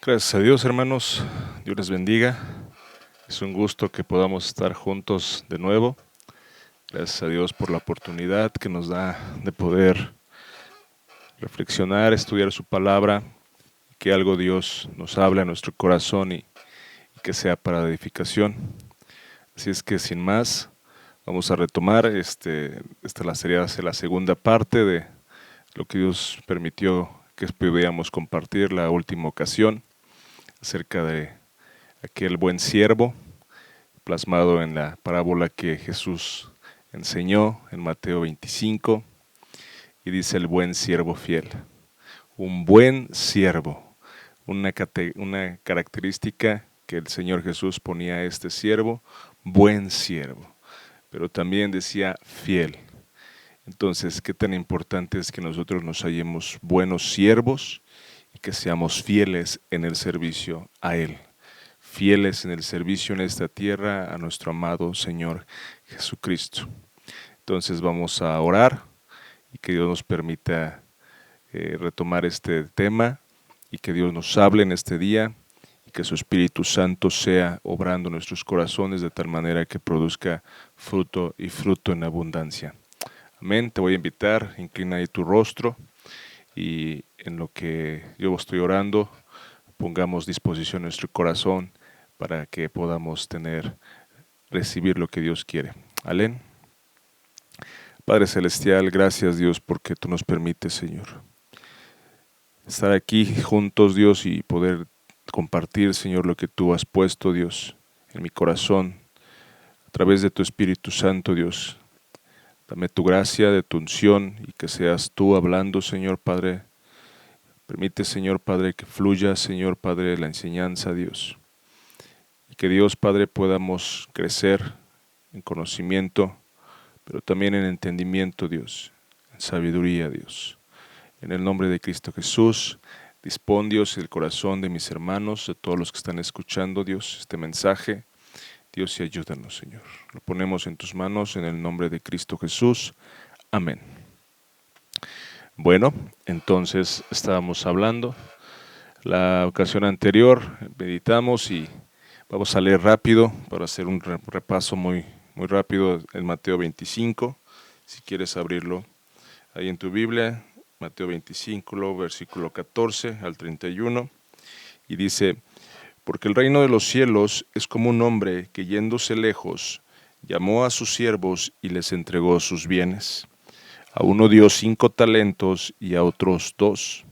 Gracias a Dios, hermanos. Dios les bendiga. Es un gusto que podamos estar juntos de nuevo. Gracias a Dios por la oportunidad que nos da de poder reflexionar, estudiar su palabra, que algo Dios nos hable a nuestro corazón y que sea para edificación. Así es que sin más, vamos a retomar. Esta sería la segunda parte de lo que Dios permitió que pudiéramos compartir la última ocasión acerca de aquel buen siervo plasmado en la parábola que Jesús enseñó en Mateo 25 y dice el buen siervo fiel. Un buen siervo, una característica que el Señor Jesús ponía a este siervo, buen siervo, pero también decía fiel. Entonces, ¿qué tan importante es que nosotros nos hallemos buenos siervos y que seamos fieles en el servicio a Él? Fieles en el servicio en esta tierra a nuestro amado Señor Jesucristo. Entonces vamos a orar y que Dios nos permita retomar este tema y que Dios nos hable en este día y que su Espíritu Santo sea obrando en nuestros corazones de tal manera que produzca fruto y fruto en abundancia. Amén. Te voy a invitar, inclina ahí tu rostro y en lo que yo estoy orando, pongamos disposición nuestro corazón para que podamos recibir lo que Dios quiere. Amén. Padre Celestial, gracias Dios porque tú nos permites, Señor, estar aquí juntos, Dios, y poder compartir, Señor, lo que tú has puesto, Dios, en mi corazón, a través de tu Espíritu Santo, Dios. Dame tu gracia, de tu unción, y que seas tú hablando, Señor Padre. Permite, Señor Padre, que fluya, Señor Padre, la enseñanza, Dios. Y que Dios Padre podamos crecer en conocimiento, pero también en entendimiento, Dios, en sabiduría, Dios. En el nombre de Cristo Jesús, dispón, Dios, el corazón de mis hermanos, de todos los que están escuchando, Dios, este mensaje. Dios, y ayúdanos, Señor. Lo ponemos en tus manos en el nombre de Cristo Jesús. Amén. Bueno, entonces estábamos hablando. La ocasión anterior meditamos y vamos a leer rápido para hacer un repaso muy rápido en Mateo 25. Si quieres abrirlo ahí en tu Biblia, Mateo 25, versículo 14 al 31. Y dice: porque el reino de los cielos es como un hombre que yéndose lejos, llamó a sus siervos y les entregó sus bienes. A uno dio 5 talentos y a otros 2,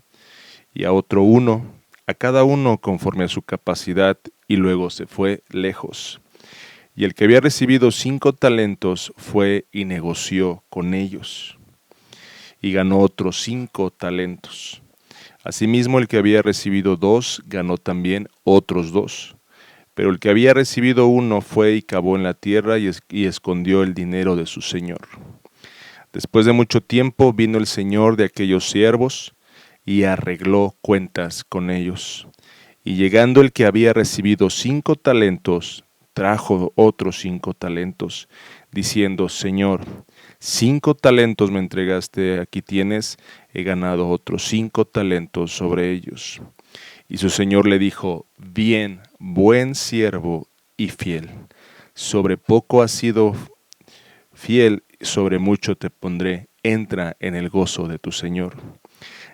y a otro 1, a cada uno conforme a su capacidad, y luego se fue lejos. Y el que había recibido 5 talentos fue y negoció con ellos, y ganó otros 5 talentos. Asimismo, el que había recibido 2 ganó también otros 2. Pero el que había recibido 1 fue y cavó en la tierra y escondió el dinero de su señor. Después de mucho tiempo vino el señor de aquellos siervos y arregló cuentas con ellos. Y llegando el que había recibido 5 talentos, trajo otros 5 talentos, diciendo: Señor, 5 talentos me entregaste, aquí tienes, he ganado otros 5 talentos sobre ellos. Y su señor le dijo: bien, buen siervo y fiel. Sobre poco has sido fiel, sobre mucho te pondré, entra en el gozo de tu señor.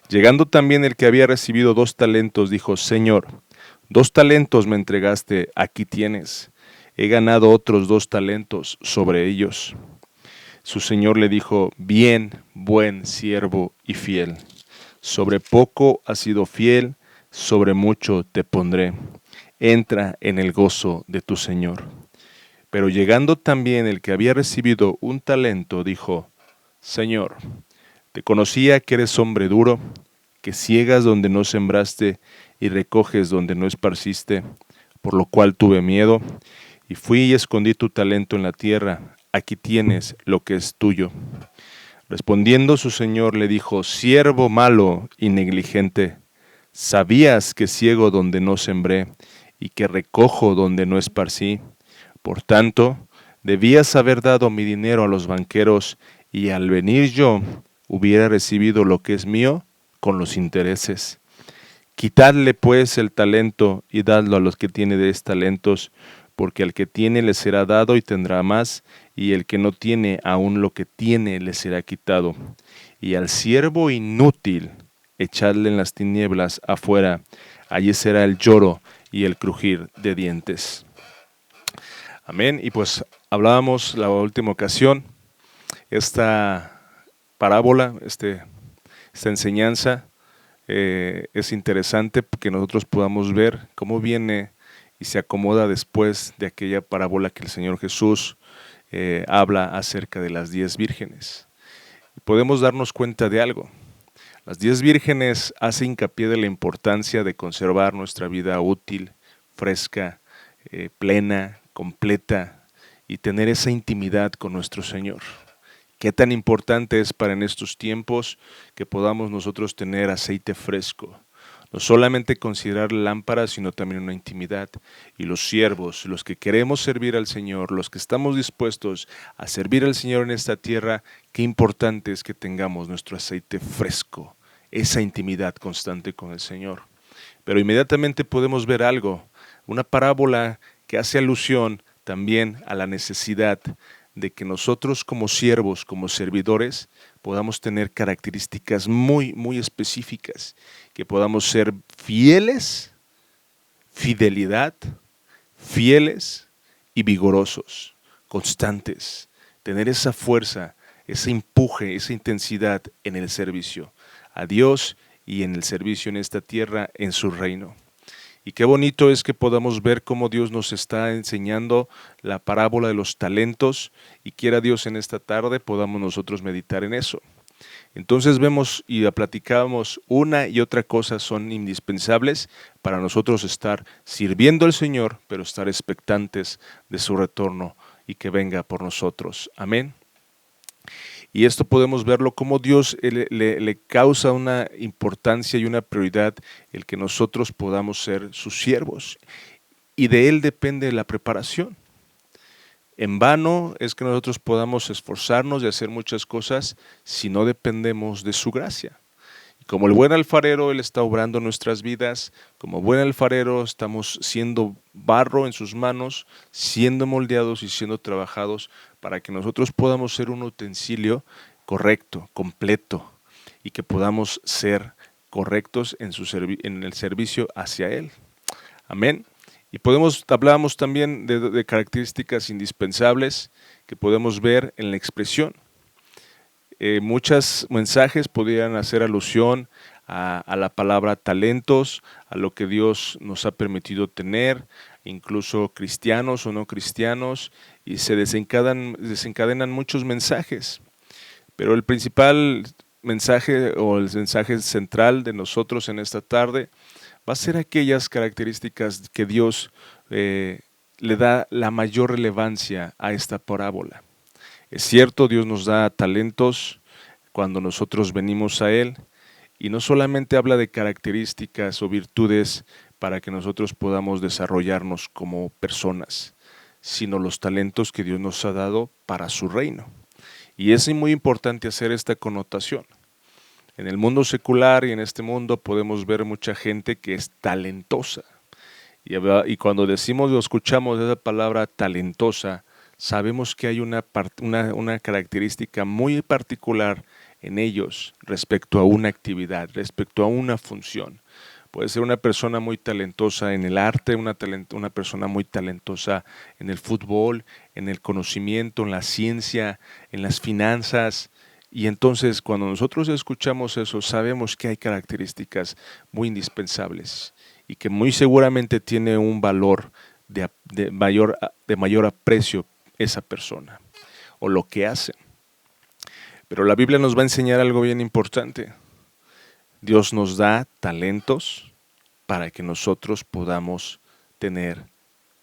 Llegando también el que había recibido 2 talentos, dijo: Señor, 2 talentos me entregaste, aquí tienes, he ganado otros 2 talentos sobre ellos. Su señor le dijo: bien, buen siervo y fiel. Sobre poco has sido fiel, sobre mucho te pondré. Entra en el gozo de tu señor. Pero llegando también el que había recibido 1 talento, dijo: Señor, te conocía que eres hombre duro, que ciegas donde no sembraste y recoges donde no esparciste, por lo cual tuve miedo, y fui y escondí tu talento en la tierra. Aquí tienes lo que es tuyo. Respondiendo su señor le dijo: siervo malo y negligente, ¿sabías que ciego donde no sembré y que recojo donde no esparcí? Por tanto, debías haber dado mi dinero a los banqueros, y al venir yo hubiera recibido lo que es mío con los intereses. Quitadle pues el talento y dadlo a los que tienen 10 talentos, porque al que tiene le será dado y tendrá más, y el que no tiene, aun lo que tiene le será quitado. Y al siervo inútil echadle en las tinieblas afuera, allí será el lloro y el crujir de dientes. Amén. Y pues hablábamos la última ocasión, esta parábola, esta enseñanza, es interesante que nosotros podamos ver cómo viene y se acomoda después de aquella parábola que el Señor Jesús habla acerca de las 10 vírgenes. Y podemos darnos cuenta de algo. Las 10 vírgenes hacen hincapié de la importancia de conservar nuestra vida útil, fresca, plena, completa y tener esa intimidad con nuestro Señor. Qué tan importante es para en estos tiempos que podamos nosotros tener aceite fresco. No solamente considerar lámparas, sino también una intimidad. Y los siervos, los que queremos servir al Señor, los que estamos dispuestos a servir al Señor en esta tierra, qué importante es que tengamos nuestro aceite fresco, esa intimidad constante con el Señor. Pero inmediatamente podemos ver algo, una parábola que hace alusión también a la necesidad de que nosotros como siervos, como servidores, podamos tener características muy, muy específicas, que podamos ser fieles, fieles y vigorosos, constantes, tener esa fuerza, ese empuje, esa intensidad en el servicio a Dios y en el servicio en esta tierra, en su reino. Y qué bonito es que podamos ver cómo Dios nos está enseñando la parábola de los talentos y quiera Dios en esta tarde podamos nosotros meditar en eso. Entonces vemos y platicamos una y otra cosa son indispensables para nosotros estar sirviendo al Señor, pero estar expectantes de su retorno y que venga por nosotros. Amén. Y esto podemos verlo como Dios le causa una importancia y una prioridad el que nosotros podamos ser sus siervos. Y de Él depende la preparación. En vano es que nosotros podamos esforzarnos y hacer muchas cosas si no dependemos de su gracia. Y como el buen alfarero, Él está obrando nuestras vidas. Como buen alfarero estamos siendo barro en sus manos, siendo moldeados y siendo trabajados para que nosotros podamos ser un utensilio correcto, completo y que podamos ser correctos en el servicio hacia Él. Amén. Y hablábamos también de características indispensables que podemos ver en la expresión. Muchos mensajes podrían hacer alusión a la palabra talentos, a lo que Dios nos ha permitido tener, incluso cristianos o no cristianos, y se desencadenan muchos mensajes. Pero el principal mensaje o el mensaje central de nosotros en esta tarde va a ser aquellas características que Dios le da la mayor relevancia a esta parábola. Es cierto, Dios nos da talentos cuando nosotros venimos a Él y no solamente habla de características o virtudes para que nosotros podamos desarrollarnos como personas, sino los talentos que Dios nos ha dado para su reino. Y es muy importante hacer esta connotación. En el mundo secular y en este mundo podemos ver mucha gente que es talentosa. Y cuando decimos o escuchamos esa palabra talentosa, sabemos que hay una característica muy particular en ellos respecto a una actividad, respecto a una función. Puede ser una persona muy talentosa en el arte, una persona muy talentosa en el fútbol, en el conocimiento, en la ciencia, en las finanzas. Y entonces cuando nosotros escuchamos eso, sabemos que hay características muy indispensables y que muy seguramente tiene un valor de mayor aprecio esa persona o lo que hace. Pero la Biblia nos va a enseñar algo bien importante. Dios nos da talentos para que nosotros podamos tener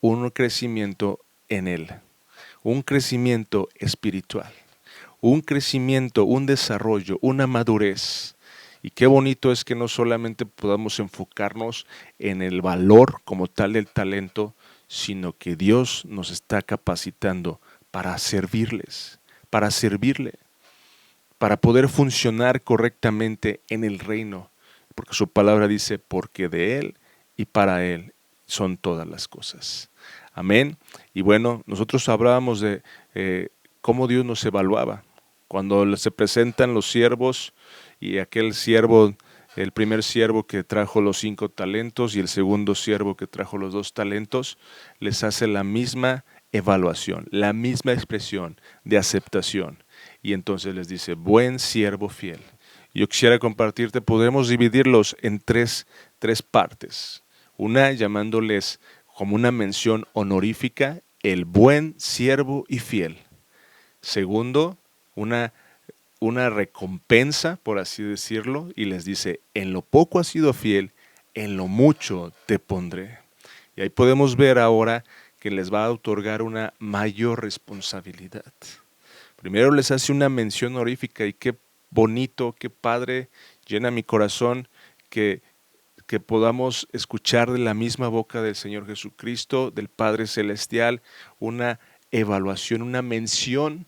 un crecimiento en Él, un crecimiento espiritual, un crecimiento, un desarrollo, una madurez. Y qué bonito es que no solamente podamos enfocarnos en el valor como tal del talento, sino que Dios nos está capacitando para servirle, para poder funcionar correctamente en el reino, porque su palabra dice, porque de Él y para Él son todas las cosas. Amén. Y bueno, nosotros hablábamos de cómo Dios nos evaluaba. Cuando se presentan los siervos y aquel siervo, el primer siervo que trajo los 5 talentos y el segundo siervo que trajo los 2 talentos, les hace la misma evaluación, la misma expresión de aceptación. Y entonces les dice, buen siervo fiel. Yo quisiera compartirte, podemos dividirlos en tres partes. Una llamándoles como una mención honorífica, el buen siervo y fiel. Segundo, una recompensa, por así decirlo, y les dice, en lo poco has sido fiel, en lo mucho te pondré. Y ahí podemos ver ahora que les va a otorgar una mayor responsabilidad. Primero les hace una mención honorífica y qué bonito, qué padre, llena mi corazón que podamos escuchar de la misma boca del Señor Jesucristo, del Padre Celestial, una evaluación, una mención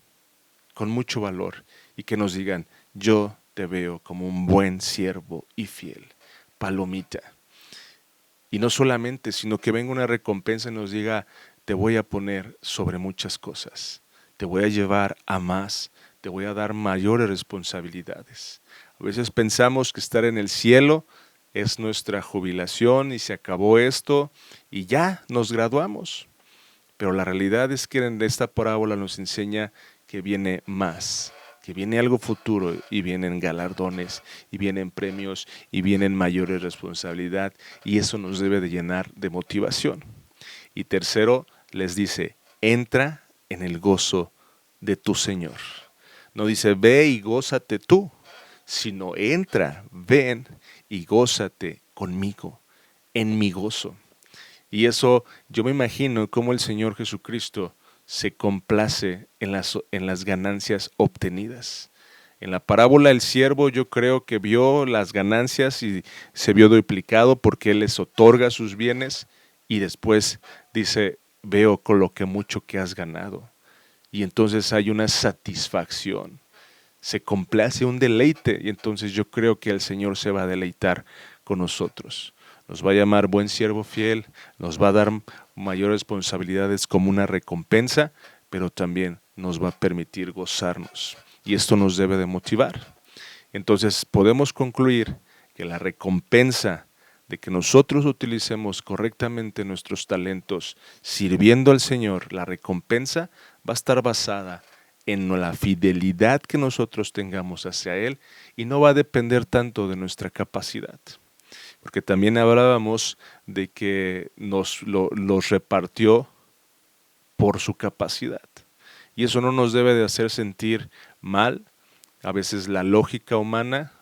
con mucho valor y que nos digan, yo te veo como un buen siervo y fiel, palomita. Y no solamente, sino que venga una recompensa y nos diga, te voy a poner sobre muchas cosas, te voy a llevar a más, te voy a dar mayores responsabilidades. A veces pensamos que estar en el cielo es nuestra jubilación y se acabó esto y ya nos graduamos. Pero la realidad es que en esta parábola nos enseña que viene más, que viene algo futuro y vienen galardones y vienen premios y vienen mayores responsabilidad y eso nos debe de llenar de motivación. Y tercero, les dice, entra en el gozo de tu Señor. No dice, ve y gózate tú, sino entra, ven y gózate conmigo, en mi gozo. Y eso yo me imagino cómo el Señor Jesucristo se complace en las ganancias obtenidas. En la parábola el siervo yo creo que vio las ganancias y se vio duplicado porque Él les otorga sus bienes y después dice, veo con lo que mucho que has ganado. Y entonces hay una satisfacción, se complace, un deleite y entonces yo creo que el Señor se va a deleitar con nosotros. Nos va a llamar buen siervo fiel, nos va a dar mayores responsabilidades como una recompensa, pero también nos va a permitir gozarnos. Y esto nos debe de motivar. Entonces podemos concluir que la recompensa de que nosotros utilicemos correctamente nuestros talentos sirviendo al Señor, la recompensa va a estar basada en la fidelidad que nosotros tengamos hacia Él y no va a depender tanto de nuestra capacidad. Porque también hablábamos de que los repartió por su capacidad. Y eso no nos debe de hacer sentir mal. A veces la lógica humana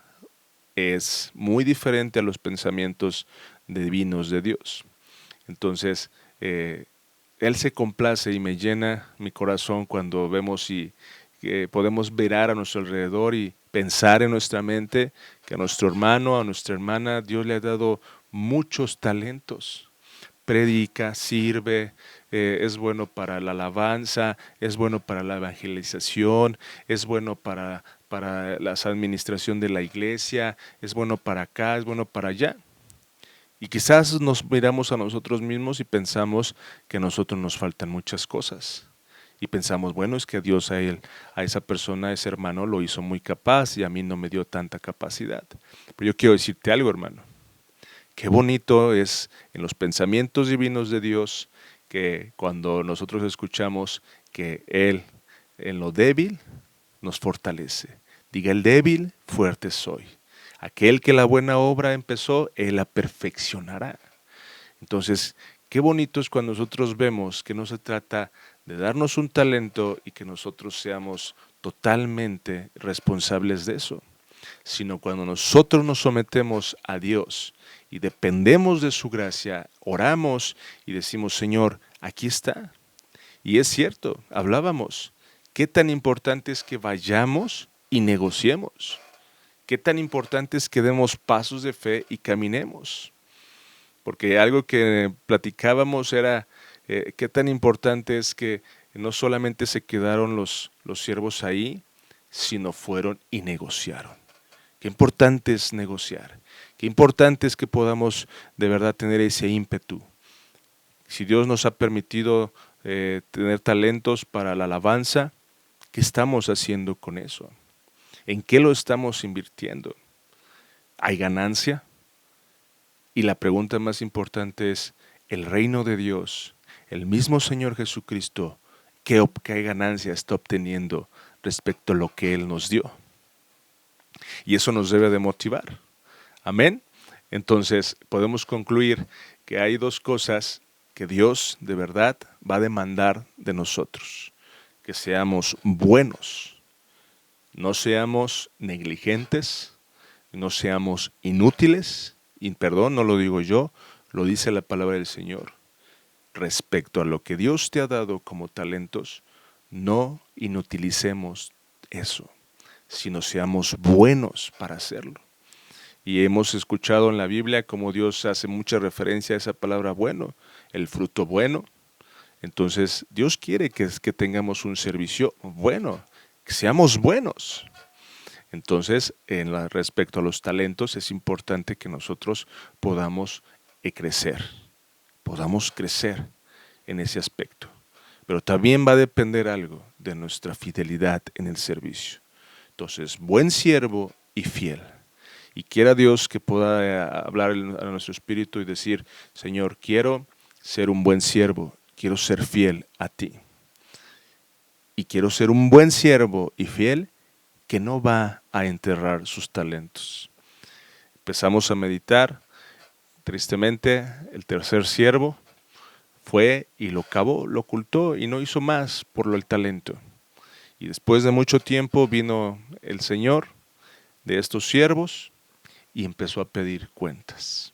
es muy diferente a los pensamientos divinos de Dios. Entonces, Él se complace y me llena mi corazón cuando vemos y podemos verar a nuestro alrededor y pensar en nuestra mente que a nuestro hermano, a nuestra hermana, Dios le ha dado muchos talentos. Predica, sirve, es bueno para la alabanza, es bueno para la evangelización, es bueno para la administración de la iglesia, es bueno para acá, es bueno para allá. Y quizás nos miramos a nosotros mismos y pensamos que a nosotros nos faltan muchas cosas. Y pensamos, bueno, es que Dios a esa persona, a ese hermano, lo hizo muy capaz y a mí no me dio tanta capacidad. Pero yo quiero decirte algo, hermano. Qué bonito es en los pensamientos divinos de Dios que cuando nosotros escuchamos que Él en lo débil nos fortalece. Diga el débil, fuerte soy. Aquel que la buena obra empezó, Él la perfeccionará. Entonces, qué bonito es cuando nosotros vemos que no se trata de darnos un talento y que nosotros seamos totalmente responsables de eso, sino cuando nosotros nos sometemos a Dios y dependemos de su gracia, oramos y decimos, Señor, aquí está. Y es cierto, hablábamos, qué tan importante es que vayamos y negociemos. Qué tan importante es que demos pasos de fe y caminemos. Porque algo que platicábamos era qué tan importante es que no solamente se quedaron los siervos ahí, sino fueron y negociaron. Qué importante es negociar. Qué importante es que podamos de verdad tener ese ímpetu. Si Dios nos ha permitido tener talentos para la alabanza, ¿qué estamos haciendo con eso? ¿En qué lo estamos invirtiendo? ¿Hay ganancia? Y la pregunta más importante es, el reino de Dios, el mismo Señor Jesucristo, ¿qué ganancia está obteniendo respecto a lo que Él nos dio? Y eso nos debe de motivar. Amén. Entonces podemos concluir que hay dos cosas que Dios de verdad va a demandar de nosotros. Que seamos buenos, no seamos negligentes, no seamos inútiles, y perdón, no lo digo yo, lo dice la palabra del Señor. Respecto a lo que Dios te ha dado como talentos, no inutilicemos eso, sino seamos buenos para hacerlo. Y hemos escuchado en la Biblia cómo Dios hace mucha referencia a esa palabra bueno, el fruto bueno. Entonces Dios quiere que tengamos un servicio bueno, que seamos buenos. Entonces, respecto a los talentos, es importante que nosotros podamos crecer en ese aspecto. Pero también va a depender algo de nuestra fidelidad en el servicio. Entonces, buen siervo y fiel. Y quiera Dios que pueda hablar a nuestro espíritu y decir, Señor, quiero ser un buen siervo, quiero ser fiel a ti. Y quiero ser un buen siervo y fiel que no va a enterrar sus talentos. Empezamos a meditar. Tristemente, el tercer siervo fue y lo cavó, lo ocultó y no hizo más por el talento. Y después de mucho tiempo vino el Señor de estos siervos y empezó a pedir cuentas.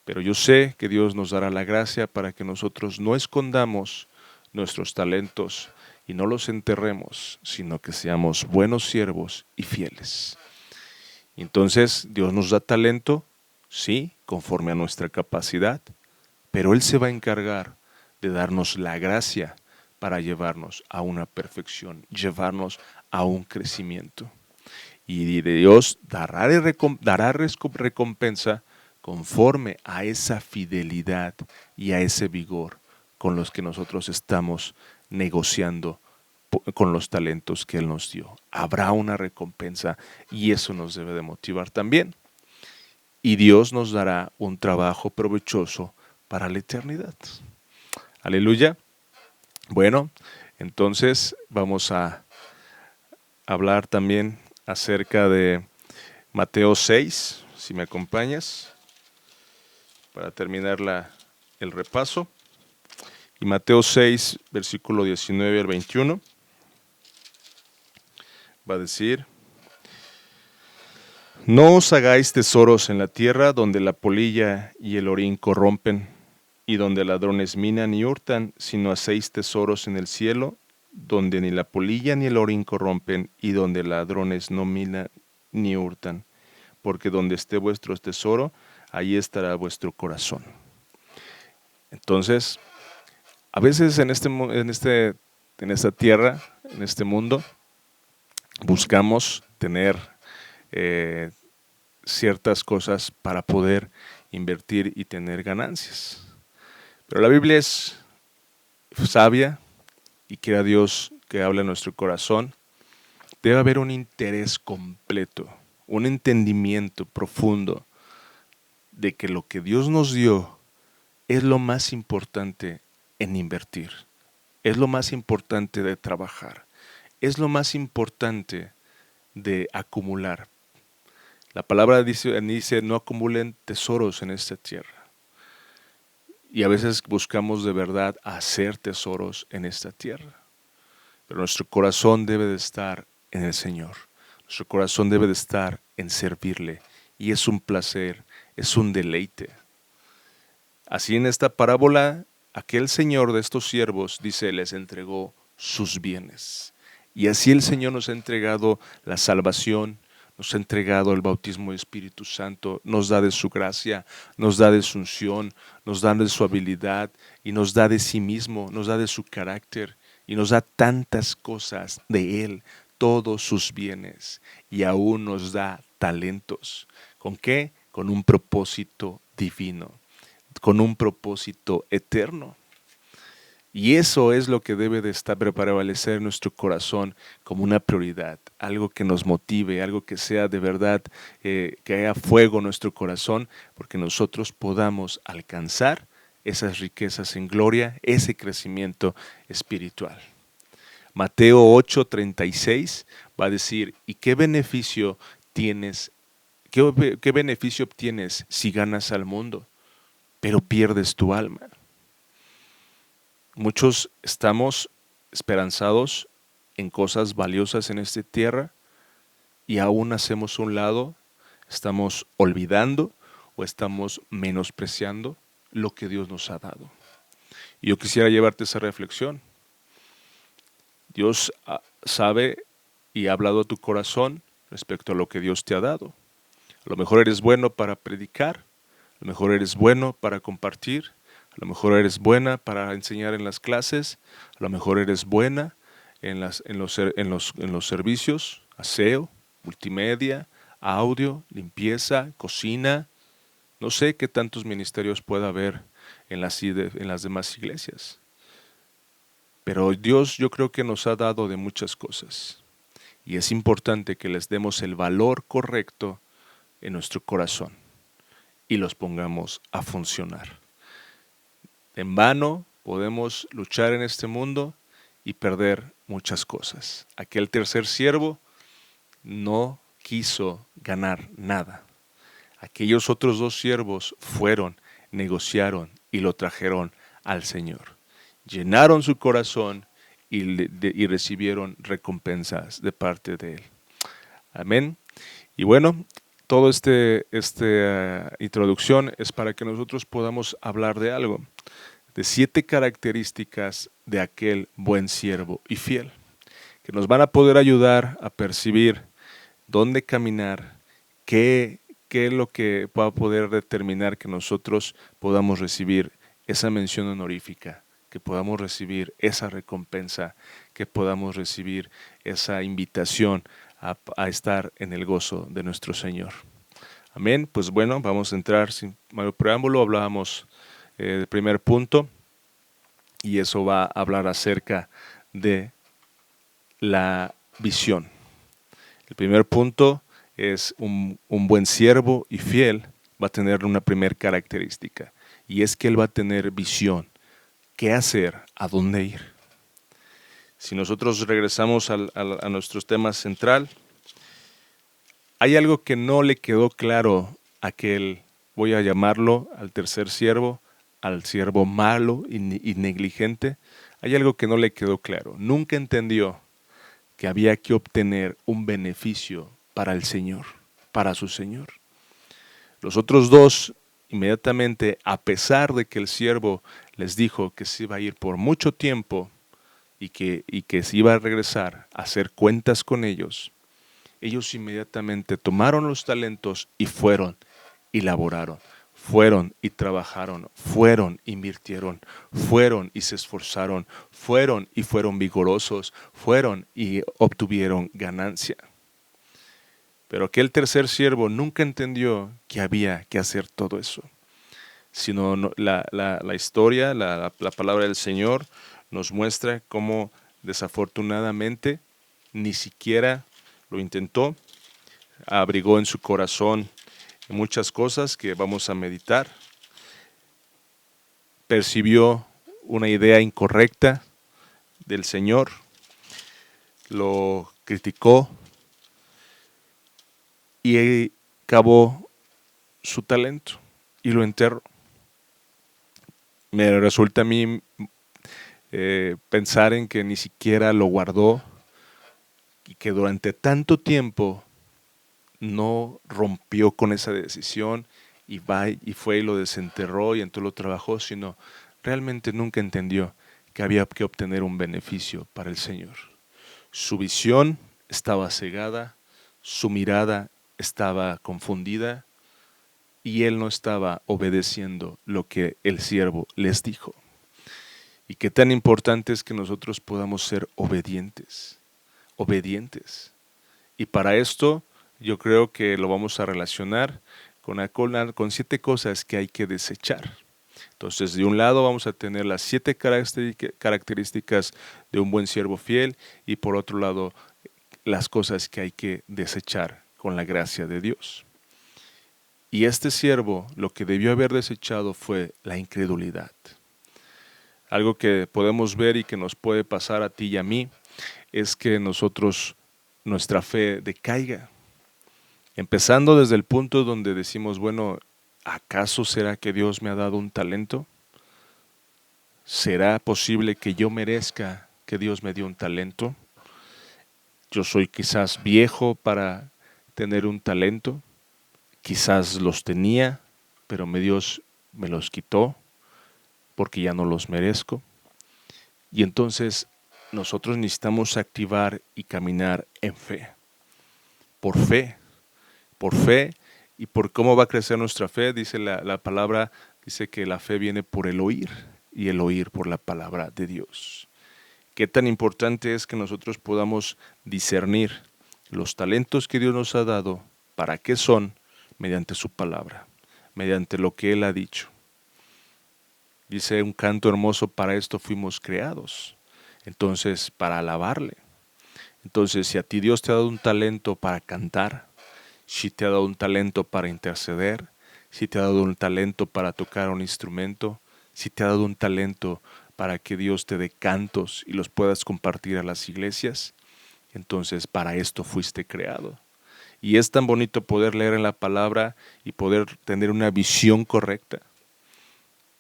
Pero yo sé que Dios nos dará la gracia para que nosotros no escondamos nuestros talentos y no los enterremos, sino que seamos buenos siervos y fieles. Y entonces Dios nos da talento, sí, conforme a nuestra capacidad, pero Él se va a encargar de darnos la gracia para llevarnos a una perfección, llevarnos a un crecimiento. Y Dios dará recompensa conforme a esa fidelidad y a ese vigor con los que nosotros estamos negociando con los talentos que Él nos dio. Habrá una recompensa y eso nos debe de motivar también. Y Dios nos dará un trabajo provechoso para la eternidad. Aleluya. Bueno, entonces vamos a hablar también acerca de Mateo 6, si me acompañas, para terminar el repaso. Y Mateo 6, versículo 19 al 21, va a decir: No os hagáis tesoros en la tierra donde la polilla y el orín corrompen, y donde ladrones minan y hurtan, sino hacéis tesoros en el cielo, donde ni la polilla ni el orín corrompen, y donde ladrones no minan ni hurtan, porque donde esté vuestro tesoro, ahí estará vuestro corazón. Entonces, a veces en esta tierra, en este mundo, buscamos tener ciertas cosas para poder invertir y tener ganancias. Pero la Biblia es sabia y quiera Dios que hable en nuestro corazón. Debe haber un interés completo, un entendimiento profundo de que lo que Dios nos dio es lo más importante en invertir, es lo más importante de trabajar, es lo más importante de acumular. La palabra dice, no acumulen tesoros en esta tierra. Y a veces buscamos de verdad hacer tesoros en esta tierra. Pero nuestro corazón debe de estar en el Señor. Nuestro corazón debe de estar en servirle. Y es un placer, es un deleite. Así en esta parábola, aquel Señor de estos siervos, dice, les entregó sus bienes. Y así el Señor nos ha entregado la salvación, nos ha entregado el bautismo del Espíritu Santo, nos da de su gracia, nos da de su unción, nos da de su habilidad y nos da de sí mismo, nos da de su carácter y nos da tantas cosas de Él, todos sus bienes y aún nos da talentos. ¿Con qué? Con un propósito divino, con un propósito eterno. Y eso es lo que debe de estar prevalecer en nuestro corazón como una prioridad, algo que nos motive, algo que sea de verdad, que haya fuego en nuestro corazón, porque nosotros podamos alcanzar esas riquezas en gloria, ese crecimiento espiritual. Mateo 8:36 va a decir, ¿y qué beneficio tienes? ¿Qué beneficio obtienes si ganas al mundo, pero pierdes tu alma? Muchos estamos esperanzados en cosas valiosas en esta tierra y aún hacemos un lado, estamos olvidando o estamos menospreciando lo que Dios nos ha dado. Y yo quisiera llevarte esa reflexión. Dios sabe y ha hablado a tu corazón respecto a lo que Dios te ha dado. A lo mejor eres bueno para predicar, a lo mejor eres bueno para compartir, a lo mejor eres buena para enseñar en las clases, a lo mejor eres buena en los servicios, aseo, multimedia, audio, limpieza, cocina. No sé qué tantos ministerios pueda haber en las demás iglesias. Pero Dios yo creo que nos ha dado de muchas cosas. Y es importante que les demos el valor correcto en nuestro corazón y los pongamos a funcionar. En vano podemos luchar en este mundo y perder muchas cosas. Aquel tercer siervo no quiso ganar nada. Aquellos otros dos siervos fueron, negociaron y lo trajeron al Señor. Llenaron su corazón y recibieron recompensas de parte de Él. Amén. Y bueno, toda esta introducción es para que nosotros podamos hablar de algo, de 7 características de aquel buen siervo y fiel, que nos van a poder ayudar a percibir dónde caminar, qué es lo que va a poder determinar que nosotros podamos recibir esa mención honorífica, que podamos recibir esa recompensa, que podamos recibir esa invitación a estar en el gozo de nuestro Señor. Amén. Pues bueno, vamos a entrar sin mayor preámbulo. Hablábamos del primer punto y eso va a hablar acerca de la visión. El primer punto es un buen siervo y fiel va a tener una primera característica y es que él va a tener visión. ¿Qué hacer? ¿A dónde ir? Si nosotros regresamos a nuestro tema central, hay algo que no le quedó claro a aquel, voy a llamarlo al tercer siervo, al siervo malo y negligente. Hay algo que no le quedó claro. Nunca entendió que había que obtener un beneficio para el Señor, para su Señor. Los otros dos, inmediatamente, a pesar de que el siervo les dijo que se iba a ir por mucho tiempo y que se iba a regresar a hacer cuentas con ellos inmediatamente tomaron los talentos y fueron y laboraron, fueron y trabajaron, fueron, invirtieron, fueron y se esforzaron, fueron y fueron vigorosos, fueron y obtuvieron ganancia. Pero aquel tercer siervo nunca entendió que había que hacer todo eso, sino la historia, la palabra del Señor nos muestra cómo desafortunadamente ni siquiera lo intentó, abrigó en su corazón muchas cosas que vamos a meditar, percibió una idea incorrecta del Señor, lo criticó y acabó su talento y lo enterró. Me resulta a mí pensar en que ni siquiera lo guardó y que durante tanto tiempo no rompió con esa decisión y fue y lo desenterró y entonces lo trabajó, sino realmente nunca entendió que había que obtener un beneficio para el Señor. Su visión estaba cegada, su mirada estaba confundida y él no estaba obedeciendo lo que el siervo les dijo. Y qué tan importante es que nosotros podamos ser obedientes. obedientes. Y para esto yo creo que lo vamos a relacionar con 7 cosas que hay que desechar. Entonces, de un lado vamos a tener las 7 características de un buen siervo fiel y por otro lado las cosas que hay que desechar con la gracia de Dios. Y este siervo lo que debió haber desechado fue la incredulidad. Algo que podemos ver y que nos puede pasar a ti y a mí es que nuestra fe decaiga. Empezando desde el punto donde decimos, bueno, ¿acaso será que Dios me ha dado un talento? ¿Será posible que yo merezca que Dios me dio un talento? Yo soy quizás viejo para tener un talento, quizás los tenía, pero Dios me los quitó porque ya no los merezco. Y entonces nosotros necesitamos activar y caminar en fe, por fe, por fe. ¿Y por cómo va a crecer nuestra fe? Dice la palabra, dice que la fe viene por el oír y el oír por la palabra de Dios. Qué tan importante es que nosotros podamos discernir los talentos que Dios nos ha dado, para qué son, mediante su palabra, mediante lo que Él ha dicho. Dice un canto hermoso, para esto fuimos creados. Entonces, para alabarle. Entonces, si a ti Dios te ha dado un talento para cantar, si te ha dado un talento para interceder, si te ha dado un talento para tocar un instrumento, si te ha dado un talento para que Dios te dé cantos y los puedas compartir a las iglesias, entonces para esto fuiste creado. Y es tan bonito poder leer en la palabra y poder tener una visión correcta.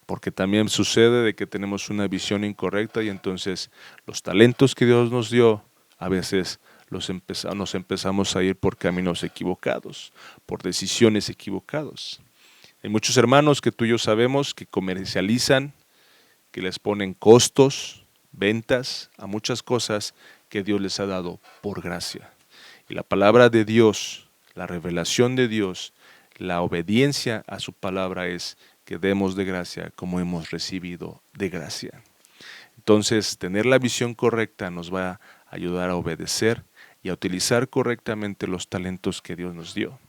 Porque también sucede de que tenemos una visión incorrecta y entonces los talentos que Dios nos dio, a veces nos empezamos a ir por caminos equivocados, por decisiones equivocadas. Hay muchos hermanos que tú y yo sabemos que comercializan, que les ponen costos, ventas a muchas cosas que Dios les ha dado por gracia. Y la palabra de Dios, la revelación de Dios, la obediencia a su palabra es que demos de gracia como hemos recibido de gracia. Entonces, tener la visión correcta nos va a ayudar a obedecer y a utilizar correctamente los talentos que Dios nos dio.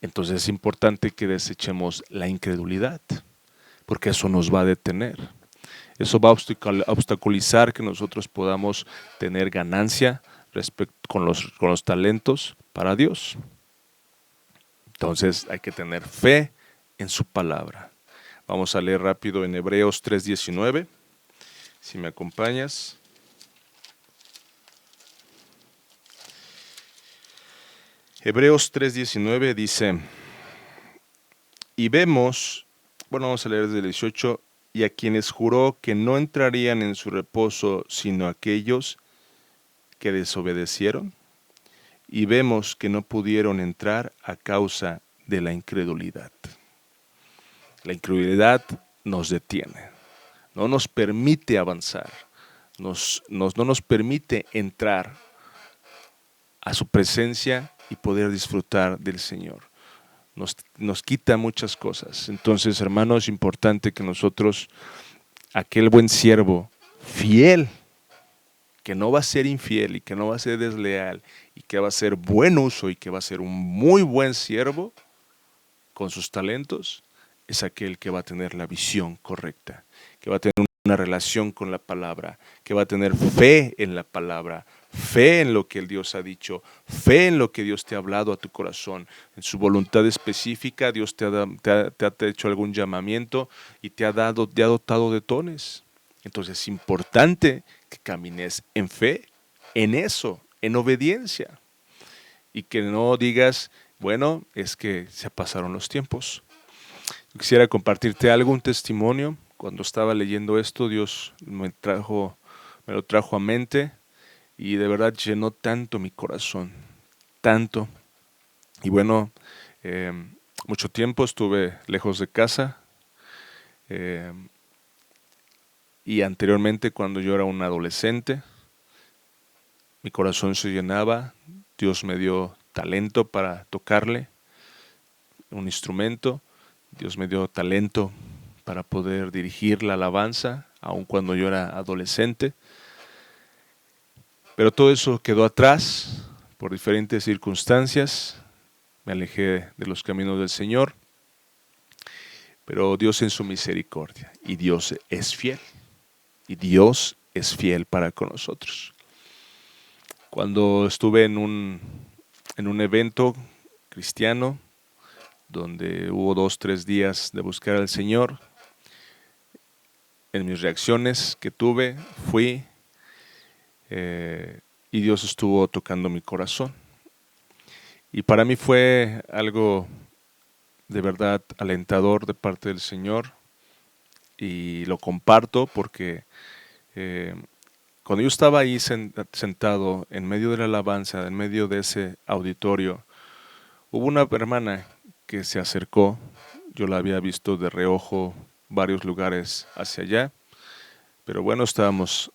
Entonces es importante que desechemos la incredulidad, porque eso nos va a detener. Eso va a obstaculizar que nosotros podamos tener ganancia con los talentos para Dios. Entonces hay que tener fe en su palabra. Vamos a leer rápido en Hebreos 3:19, si me acompañas. Hebreos 3:19 dice, y vemos, vamos a leer desde el 18, y a quienes juró que no entrarían en su reposo sino aquellos que desobedecieron, y vemos que no pudieron entrar a causa de la incredulidad. La incredulidad nos detiene, no nos permite avanzar, no nos permite entrar a su presencia y poder disfrutar del Señor. Nos quita muchas cosas. Entonces, hermanos, es importante que nosotros, aquel buen siervo fiel, que no va a ser infiel y que no va a ser desleal y que va a ser buen uso y que va a ser un muy buen siervo con sus talentos, es aquel que va a tener la visión correcta, que va a tener una relación con la palabra, que va a tener fe en la palabra, fe en lo que el Dios ha dicho, fe en lo que Dios te ha hablado a tu corazón, en su voluntad específica. Dios te ha hecho algún llamamiento y te ha dotado de dones. Entonces es importante que camines en fe, en eso, en obediencia, y que no digas, bueno, es que se pasaron los tiempos. Quisiera compartirte un testimonio. Cuando estaba leyendo esto, Dios me lo trajo a mente y de verdad llenó tanto mi corazón, tanto. Y bueno, mucho tiempo estuve lejos de casa y anteriormente, cuando yo era un adolescente, mi corazón se llenaba. Dios me dio talento para tocarle un instrumento. Dios me dio talento para poder dirigir la alabanza, aun cuando yo era adolescente. Pero todo eso quedó atrás por diferentes circunstancias. Me alejé de los caminos del Señor, pero Dios en su misericordia, y Dios es fiel, y Dios es fiel para con nosotros. Cuando estuve en un evento cristiano, donde hubo 2, 3 días de buscar al Señor, en mis reacciones que tuve, fui, y Dios estuvo tocando mi corazón. Y para mí fue algo de verdad alentador de parte del Señor, y lo comparto porque cuando yo estaba ahí sentado en medio de la alabanza, en medio de ese auditorio, hubo una hermana que se acercó. Yo la había visto de reojo varios lugares hacia allá, pero bueno, estábamos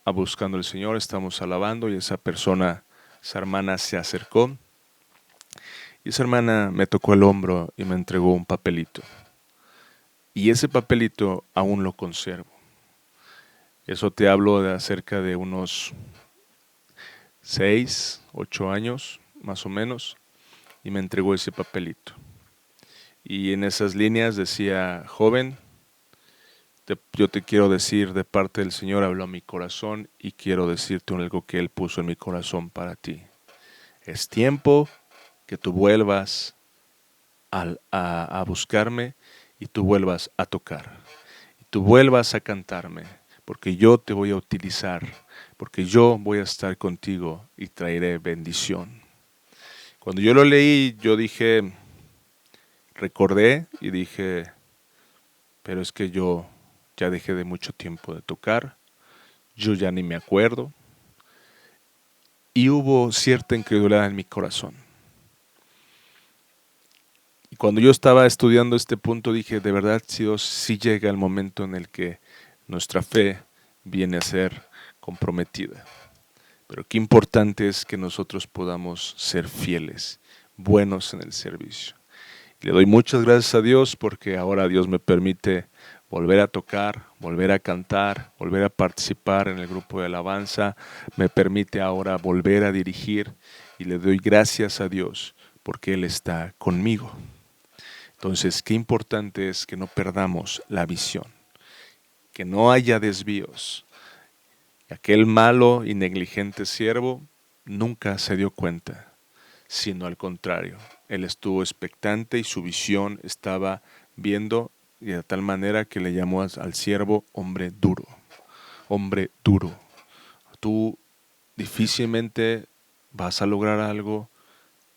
buscando al Señor, estábamos alabando, y esa hermana se acercó, y esa hermana me tocó el hombro y me entregó un papelito. Y ese papelito aún lo conservo. Eso te hablo de acerca de unos 6, 8 años, más o menos, y me entregó ese papelito. Y en esas líneas decía: joven, yo te quiero decir de parte del Señor, habló a mi corazón, y quiero decirte algo que Él puso en mi corazón para ti. Es tiempo que tú vuelvas a buscarme, y tú vuelvas a tocar, y tú vuelvas a cantarme, porque yo te voy a utilizar, porque yo voy a estar contigo y traeré bendición. Cuando yo lo leí, yo recordé y dije: pero es que yo ya dejé de mucho tiempo de tocar, yo ya ni me acuerdo. Y hubo cierta incredulidad en mi corazón. Y cuando yo estaba estudiando este punto, dije: de verdad, Dios, sí llega el momento en el que nuestra fe viene a ser comprometida. Pero qué importante es que nosotros podamos ser fieles, buenos en el servicio. Y le doy muchas gracias a Dios, porque ahora Dios me permite volver a tocar, volver a cantar, volver a participar en el grupo de alabanza. Me permite ahora volver a dirigir, y le doy gracias a Dios porque Él está conmigo. Entonces, qué importante es que no perdamos la visión, que no haya desvíos. Aquel malo y negligente siervo nunca se dio cuenta, sino al contrario, él estuvo expectante y su visión estaba viendo, y de tal manera que le llamó al siervo hombre duro. Hombre duro, tú difícilmente vas a lograr algo.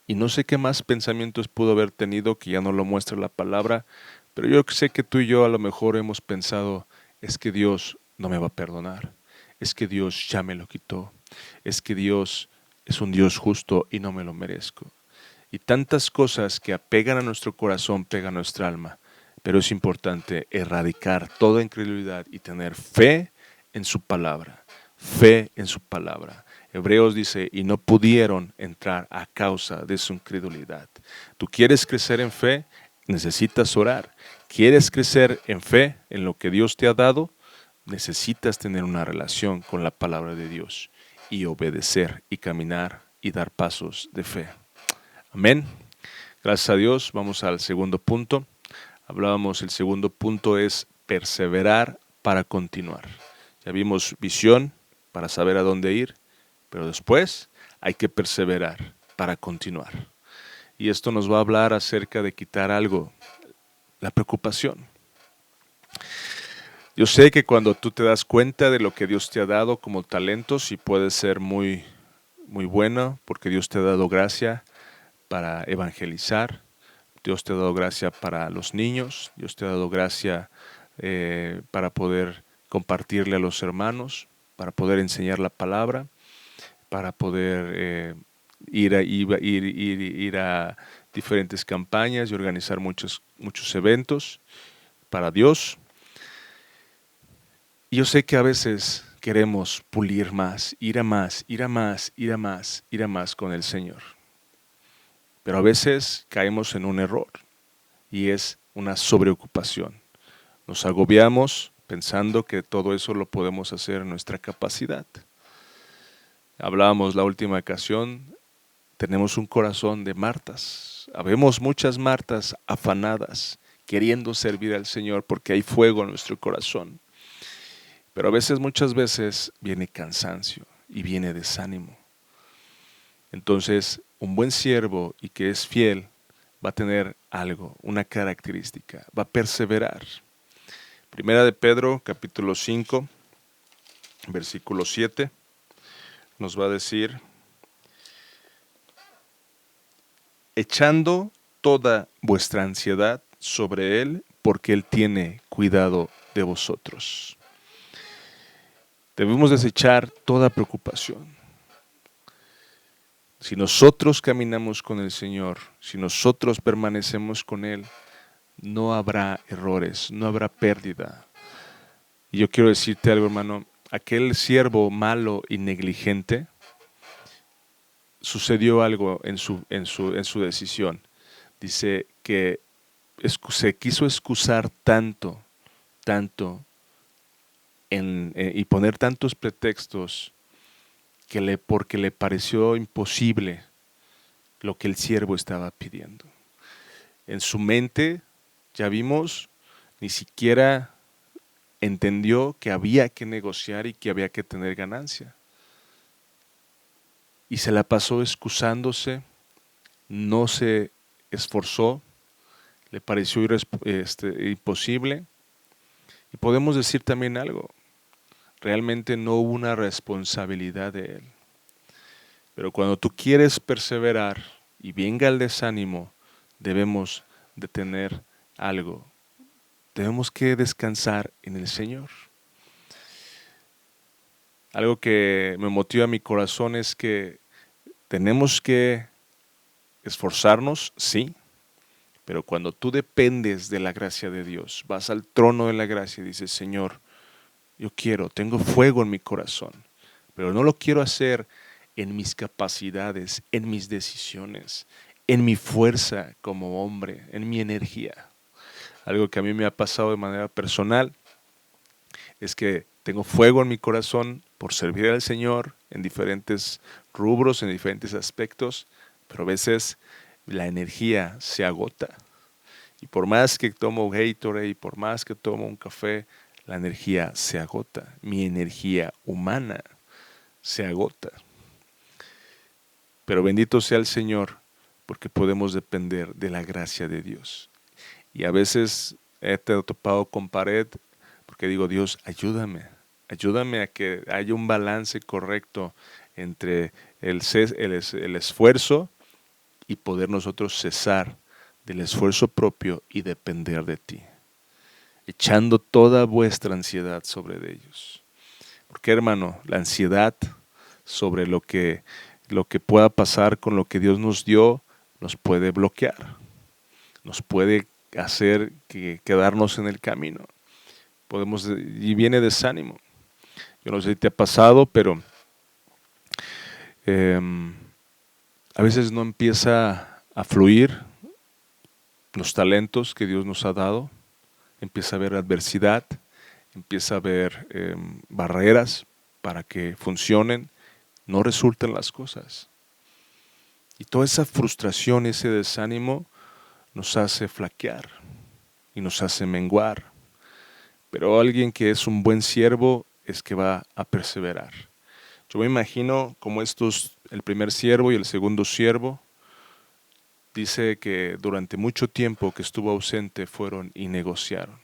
Y no sé qué más pensamientos pudo haber tenido, que ya no lo muestra la palabra, pero yo sé que tú y yo a lo mejor hemos pensado: es que Dios no me va a perdonar, es que Dios ya me lo quitó, es que Dios es un Dios justo y no me lo merezco. Y tantas cosas que apegan a nuestro corazón, pegan a nuestra alma. Pero es importante erradicar toda incredulidad y tener fe en su palabra. Fe en su palabra. Hebreos dice: y no pudieron entrar a causa de su incredulidad. ¿Tú quieres crecer en fe? Necesitas orar. ¿Quieres crecer en fe en lo que Dios te ha dado? Necesitas tener una relación con la palabra de Dios, y obedecer y caminar y dar pasos de fe. Amén. Gracias a Dios. Vamos al segundo punto. El segundo punto es perseverar para continuar. Ya vimos visión para saber a dónde ir, pero después hay que perseverar para continuar. Y esto nos va a hablar acerca de quitar algo, la preocupación. Yo sé que cuando tú te das cuenta de lo que Dios te ha dado como talentos, y puede ser muy, muy bueno, porque Dios te ha dado gracia para evangelizar, Dios te ha dado gracia para los niños, Dios te ha dado gracia para poder compartirle a los hermanos, para poder enseñar la palabra, para poder ir a diferentes campañas y organizar muchos eventos para Dios. Y yo sé que a veces queremos pulir más, ir a más, ir a más, ir a más, ir a más con el Señor. Pero a veces caemos en un error, y es una sobreocupación. Nos agobiamos pensando que todo eso lo podemos hacer en nuestra capacidad. Hablábamos la última ocasión, tenemos un corazón de Martas. Habemos muchas Martas afanadas, queriendo servir al Señor porque hay fuego en nuestro corazón. Pero a veces, muchas veces, viene cansancio y viene desánimo. Entonces, un buen siervo y que es fiel va a tener algo, una característica, va a perseverar. Primera de Pedro, capítulo 5, versículo 7, nos va a decir: echando toda vuestra ansiedad sobre Él, porque Él tiene cuidado de vosotros. Debemos desechar toda preocupación. Si nosotros caminamos con el Señor, si nosotros permanecemos con Él, no habrá errores, no habrá pérdida. Y yo quiero decirte algo, hermano, aquel siervo malo y negligente, sucedió algo en su decisión. Dice que se quiso excusar tanto y poner tantos pretextos porque le pareció imposible lo que el siervo estaba pidiendo. En su mente, ya vimos, ni siquiera entendió que había que negociar y que había que tener ganancia. Y se la pasó excusándose, no se esforzó, le pareció imposible. Y podemos decir también algo, realmente no hubo una responsabilidad de él. Pero cuando tú quieres perseverar y venga el desánimo, debemos de tener algo. Tenemos que descansar en el Señor. Algo que me motiva mi corazón es que tenemos que esforzarnos, sí, pero cuando tú dependes de la gracia de Dios, vas al trono de la gracia y dices: Señor, yo tengo fuego en mi corazón, pero no lo quiero hacer en mis capacidades, en mis decisiones, en mi fuerza como hombre, en mi energía. Algo que a mí me ha pasado de manera personal es que tengo fuego en mi corazón por servir al Señor en diferentes rubros, en diferentes aspectos, pero a veces la energía se agota. Y por más que tomo Gatorade y por más que tomo un café, la energía se agota. Mi energía humana se agota. Pero bendito sea el Señor, porque podemos depender de la gracia de Dios. Y a veces he topado con pared porque digo: Dios, ayúdame a que haya un balance correcto entre el esfuerzo y poder nosotros cesar del esfuerzo propio y depender de ti, echando toda vuestra ansiedad sobre ellos. Porque, hermano, la ansiedad sobre lo que pueda pasar con lo que Dios nos dio nos puede bloquear, nos puede hacer quedarnos en el camino. Y viene desánimo. Yo no sé si te ha pasado, pero a veces no empieza a fluir los talentos que Dios nos ha dado, empieza a haber adversidad, empieza a haber barreras para que funcionen, no resultan las cosas. Y toda esa frustración, ese desánimo nos hace flaquear y nos hace menguar. Pero alguien que es un buen siervo es que va a perseverar. Yo me imagino como el primer siervo y el segundo siervo, dice que durante mucho tiempo que estuvo ausente fueron y negociaron.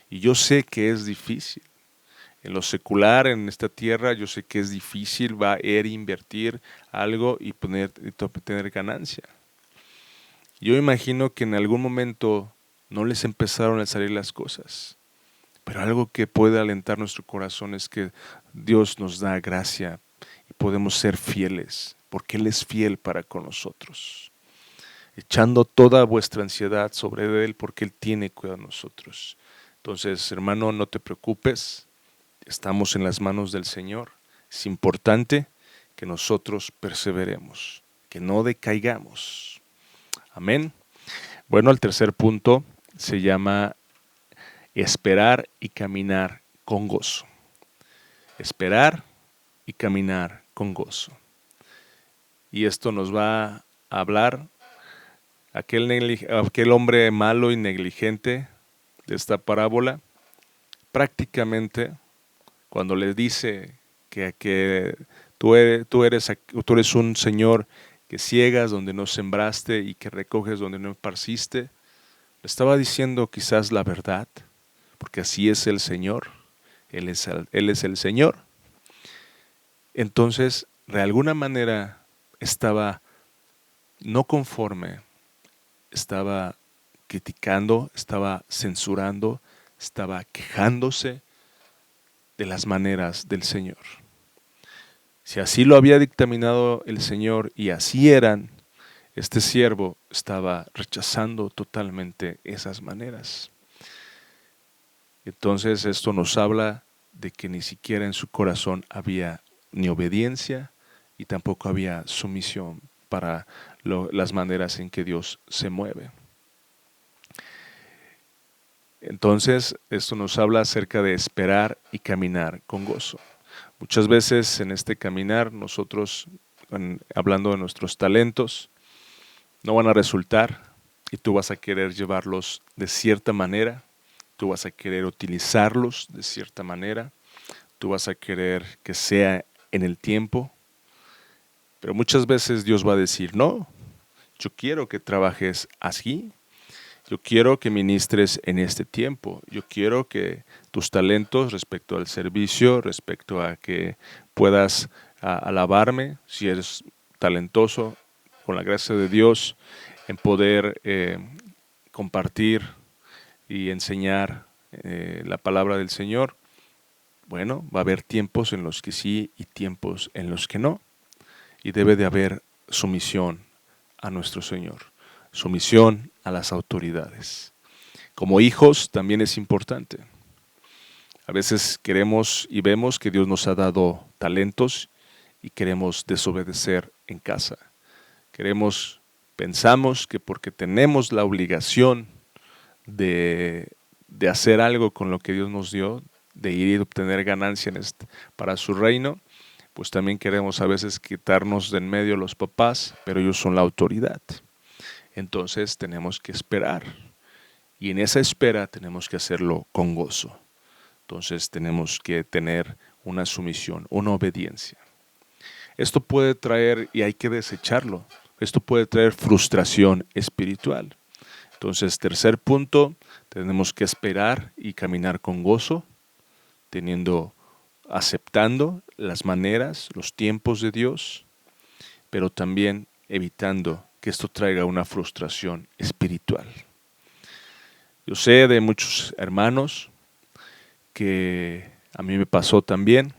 Y yo sé que es difícil. En lo secular, en esta tierra, yo sé que es difícil, va a invertir algo y tener ganancia. Yo imagino que en algún momento no les empezaron a salir las cosas. Pero algo que puede alentar nuestro corazón es que Dios nos da gracia y podemos ser fieles, porque Él es fiel para con nosotros. Echando toda vuestra ansiedad sobre Él, porque Él tiene cuidado de nosotros. Entonces, hermano, no te preocupes, estamos en las manos del Señor. Es importante que nosotros perseveremos, que no decaigamos. Amén. Bueno, el tercer punto se llama esperar y caminar con gozo. Esperar y caminar con gozo. Y esto nos va a hablar aquel hombre malo y negligente de esta parábola. Prácticamente, cuando le dice que tú eres un señor que ciegas donde no sembraste y que recoges donde no esparciste, le estaba diciendo quizás la verdad, porque así es el Señor. Él es el Señor. Entonces, de alguna manera, estaba no conforme, estaba criticando, estaba censurando, estaba quejándose de las maneras del Señor. Si así lo había dictaminado el Señor y así eran, este siervo estaba rechazando totalmente esas maneras. Entonces esto nos habla de que ni siquiera en su corazón había ni obediencia y tampoco había sumisión para las maneras en que Dios se mueve. Entonces esto nos habla acerca de esperar y caminar con gozo. Muchas veces en este caminar nosotros, hablando de nuestros talentos, no van a resultar y tú vas a querer llevarlos de cierta manera, tú vas a querer utilizarlos de cierta manera, tú vas a querer que sea en el tiempo, pero muchas veces Dios va a decir, no, yo quiero que trabajes así, yo quiero que ministres en este tiempo, yo quiero que tus talentos respecto al servicio, respecto a que puedas alabarme, si eres talentoso, con la gracia de Dios, en poder compartir y enseñar la palabra del Señor. Bueno, va a haber tiempos en los que sí y tiempos en los que no. Y debe de haber sumisión a nuestro Señor, sumisión a las autoridades. Como hijos también es importante. A veces queremos y vemos que Dios nos ha dado talentos y queremos desobedecer en casa. Pensamos que porque tenemos la obligación de hacer algo con lo que Dios nos dio, de ir y obtener ganancia para su reino, pues también queremos a veces quitarnos de en medio los papás, pero ellos son la autoridad. Entonces tenemos que esperar y en esa espera tenemos que hacerlo con gozo. Entonces tenemos que tener una sumisión, una obediencia. Esto puede traer, y hay que desecharlo, esto puede traer frustración espiritual. Entonces, tercer punto, tenemos que esperar y caminar con gozo, aceptando las maneras, los tiempos de Dios, pero también evitando que esto traiga una frustración espiritual. Yo sé de muchos hermanos que a mí me pasó también.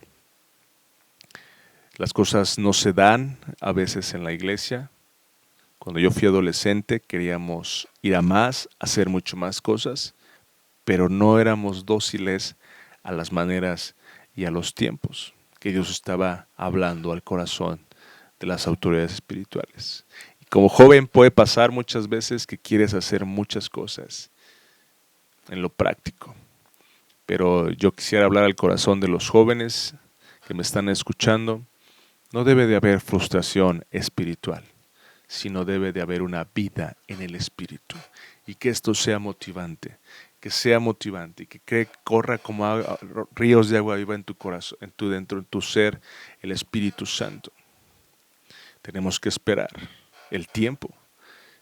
Las cosas no se dan a veces en la iglesia. Cuando yo fui adolescente queríamos ir a más, hacer mucho más cosas, pero no éramos dóciles a las maneras y a los tiempos que Dios estaba hablando al corazón de las autoridades espirituales. Y como joven puede pasar muchas veces que quieres hacer muchas cosas en lo práctico, pero yo quisiera hablar al corazón de los jóvenes que me están escuchando. No debe de haber frustración espiritual, sino debe de haber una vida en el Espíritu y que esto sea motivante, y que corra como ríos de agua viva en tu corazón, dentro, en tu ser, el Espíritu Santo. Tenemos que esperar el tiempo,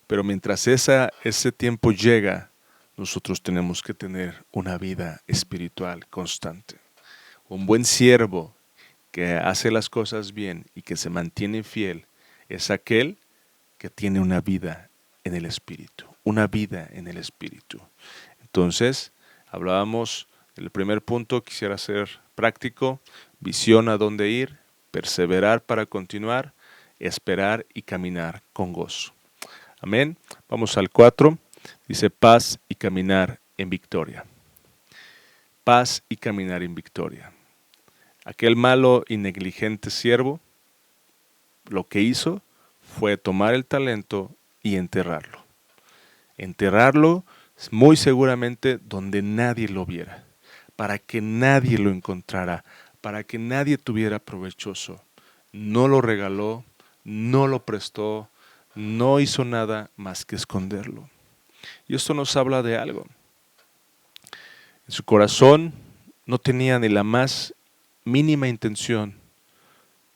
pero mientras ese tiempo llega, nosotros tenemos que tener una vida espiritual constante. Un buen siervo que hace las cosas bien y que se mantiene fiel es aquel que tiene una vida en el Espíritu, una vida en el Espíritu. Entonces, hablábamos del primer punto, quisiera ser práctico, visión a dónde ir, perseverar para continuar, esperar y caminar con gozo. Amén. Vamos al 4, dice paz y caminar en victoria. Paz y caminar en victoria. Aquel malo y negligente siervo, lo que hizo fue tomar el talento y enterrarlo. Enterrarlo muy seguramente donde nadie lo viera, para que nadie lo encontrara, para que nadie tuviera provechoso. no lo regaló, no lo prestó, no hizo nada más que esconderlo. Y esto nos habla de algo. En su corazón no tenía ni la más mínima intención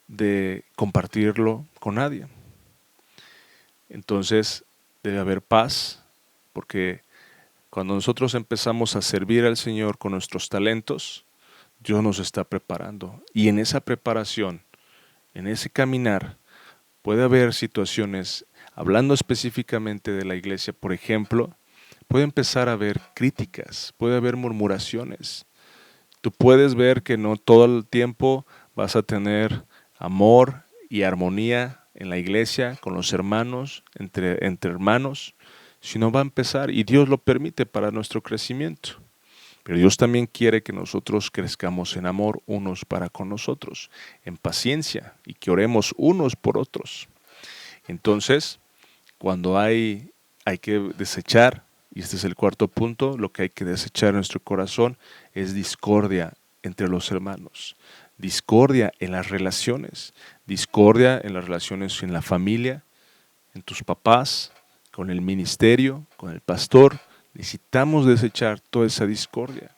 de compartirlo con nadie. Entonces debe haber paz, porque cuando nosotros empezamos a servir al Señor con nuestros talentos, Dios nos está preparando. Y en esa preparación, en ese caminar, puede haber situaciones, hablando específicamente de la iglesia, por ejemplo, puede empezar a haber críticas, puede haber murmuraciones. Tú puedes ver que no todo el tiempo vas a tener amor y armonía en la iglesia, con los hermanos, entre hermanos, sino va a empezar, y Dios lo permite para nuestro crecimiento. Pero Dios también quiere que nosotros crezcamos en amor unos para con nosotros, en paciencia, y que oremos unos por otros. Entonces, cuando hay que desechar, y este es el cuarto punto, lo que hay que desechar en nuestro corazón es discordia entre los hermanos, discordia en las relaciones en la familia, en tus papás, con el ministerio, con el pastor. Necesitamos desechar toda esa discordia.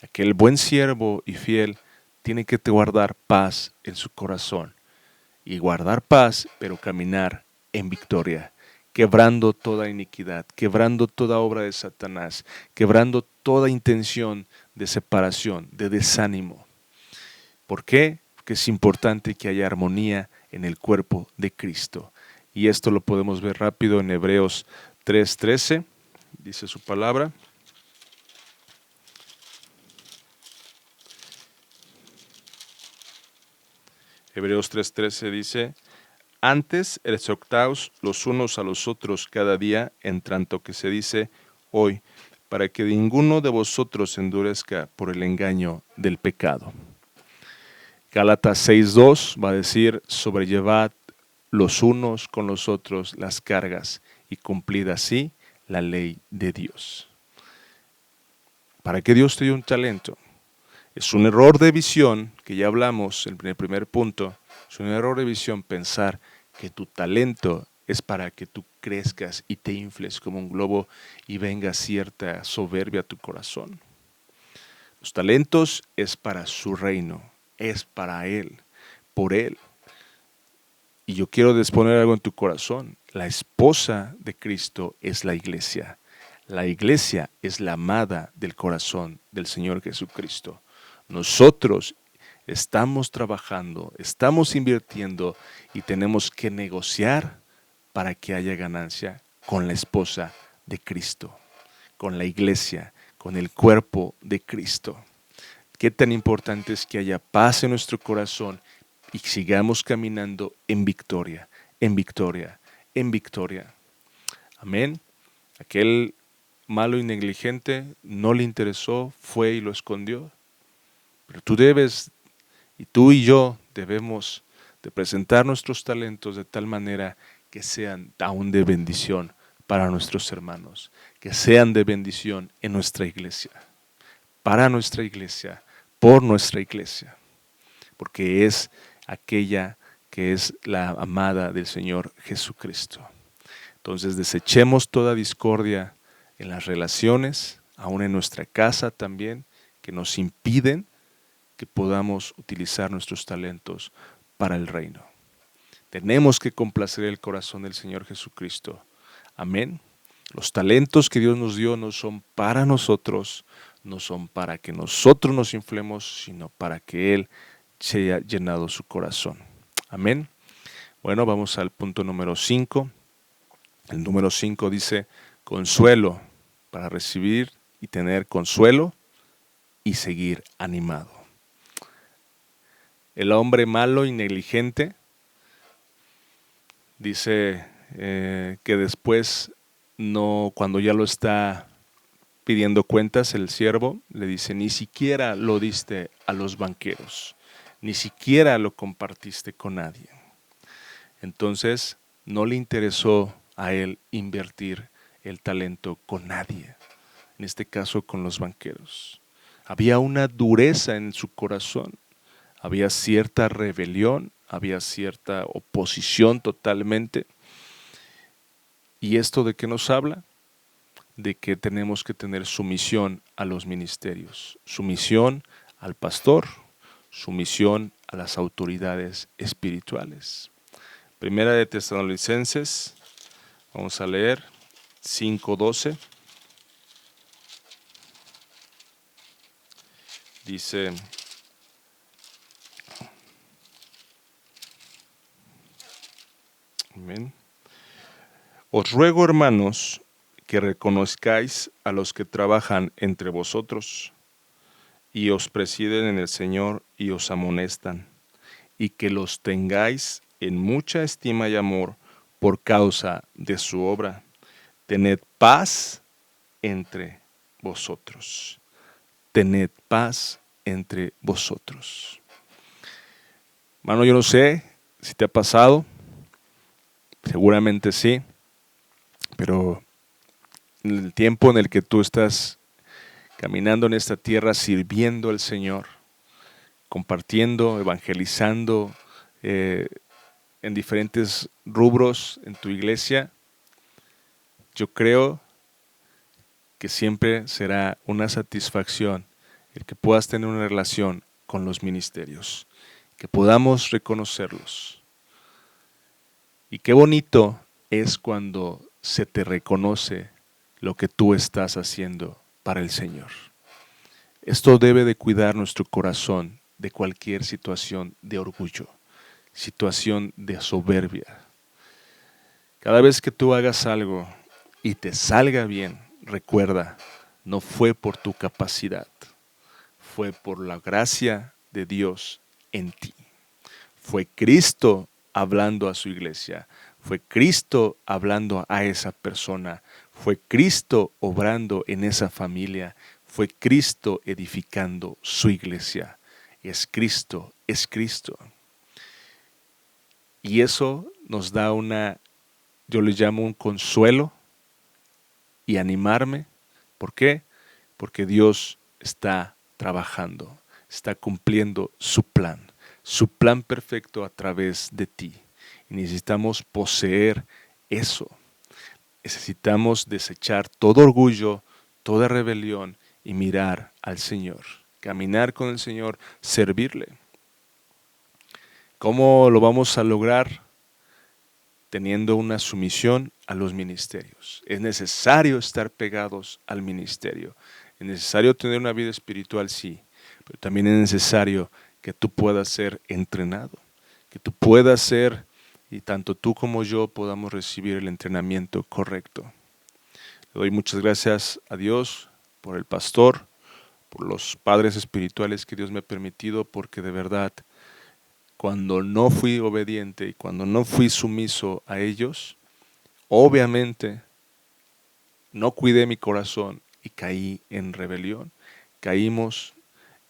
Aquel buen siervo y fiel tiene que guardar paz en su corazón, y guardar paz, pero caminar en victoria, quebrando toda iniquidad, quebrando toda obra de Satanás, quebrando toda intención de separación, de desánimo. ¿Por qué? Porque es importante que haya armonía en el cuerpo de Cristo. Y esto lo podemos ver rápido en Hebreos 3:13, dice su palabra. Hebreos 3:13 dice: antes exhortaos los unos a los otros cada día, en tanto que se dice hoy, para que ninguno de vosotros se endurezca por el engaño del pecado. Gálatas 6:2 va a decir: sobrellevad los unos con los otros las cargas y cumplid así la ley de Dios. ¿Para qué Dios te dio un talento? Es un error de visión, que ya hablamos en el primer punto, es un error de visión pensar que tu talento es para que tú crezcas y te infles como un globo y venga cierta soberbia a tu corazón. Los talentos es para su reino, es para Él, por Él. Y yo quiero disponer algo en tu corazón. La esposa de Cristo es la iglesia. La iglesia es la amada del corazón del Señor Jesucristo. Nosotros estamos trabajando, estamos invirtiendo y tenemos que negociar para que haya ganancia con la esposa de Cristo, con la iglesia, con el cuerpo de Cristo. Qué tan importante es que haya paz en nuestro corazón y sigamos caminando en victoria, en victoria, en victoria. Amén. Aquel malo y negligente no le interesó, fue y lo escondió. Pero tú y yo debemos de presentar nuestros talentos de tal manera que sean aún de bendición para nuestros hermanos, que sean de bendición en nuestra iglesia, para nuestra iglesia, por nuestra iglesia, porque es aquella que es la amada del Señor Jesucristo. Entonces desechemos toda discordia en las relaciones, aún en nuestra casa también, que nos impiden que podamos utilizar nuestros talentos para el reino. Tenemos que complacer el corazón del Señor Jesucristo. Amén. Los talentos que Dios nos dio no son para nosotros, no son para que nosotros nos inflemos, sino para que Él se haya llenado su corazón. Amén. Bueno, vamos al punto número 5. El número 5 dice: consuelo, para recibir y tener consuelo y seguir animado. El hombre malo y negligente dice que después, cuando ya lo está pidiendo cuentas, el siervo le dice: ni siquiera lo diste a los banqueros, ni siquiera lo compartiste con nadie. Entonces no le interesó a él invertir el talento con nadie, en este caso con los banqueros. Había una dureza en su corazón, había cierta rebelión, había cierta oposición totalmente. ¿Y esto de qué nos habla? De que tenemos que tener sumisión a los ministerios, sumisión al pastor, sumisión a las autoridades espirituales. Primera de Tesalonicenses, vamos a leer 5:12. Dice: amén. Os ruego, hermanos, que reconozcáis a los que trabajan entre vosotros y os presiden en el Señor y os amonestan, y que los tengáis en mucha estima y amor por causa de su obra. Tened paz entre vosotros. Tened paz entre vosotros. Mano, yo no sé si te ha pasado, seguramente sí, pero en el tiempo en el que tú estás caminando en esta tierra sirviendo al Señor, compartiendo, evangelizando en diferentes rubros en tu iglesia, yo creo que siempre será una satisfacción el que puedas tener una relación con los ministerios, que podamos reconocerlos. Y qué bonito es cuando se te reconoce lo que tú estás haciendo para el Señor. Esto debe de cuidar nuestro corazón de cualquier situación de orgullo, situación de soberbia. Cada vez que tú hagas algo y te salga bien, recuerda, no fue por tu capacidad, fue por la gracia de Dios en ti. Fue Cristo hablando a su iglesia, fue Cristo hablando a esa persona, fue Cristo obrando en esa familia, fue Cristo edificando su iglesia. Es Cristo, es Cristo. Y eso nos da yo le llamo un consuelo y animarme. ¿Por qué? Porque Dios está trabajando, está cumpliendo su plan perfecto a través de ti. Y necesitamos poseer eso. Necesitamos desechar todo orgullo, toda rebelión y mirar al Señor, caminar con el Señor, servirle. ¿Cómo lo vamos a lograr? Teniendo una sumisión a los ministerios. Es necesario estar pegados al ministerio. Es necesario tener una vida espiritual, sí, pero también es necesario que tú puedas ser entrenado, que tú puedas ser, y tanto tú como yo podamos recibir el entrenamiento correcto. Le doy muchas gracias a Dios por el pastor, por los padres espirituales que Dios me ha permitido, porque de verdad, cuando no fui obediente y cuando no fui sumiso a ellos, obviamente no cuidé mi corazón y caí en rebelión, caímos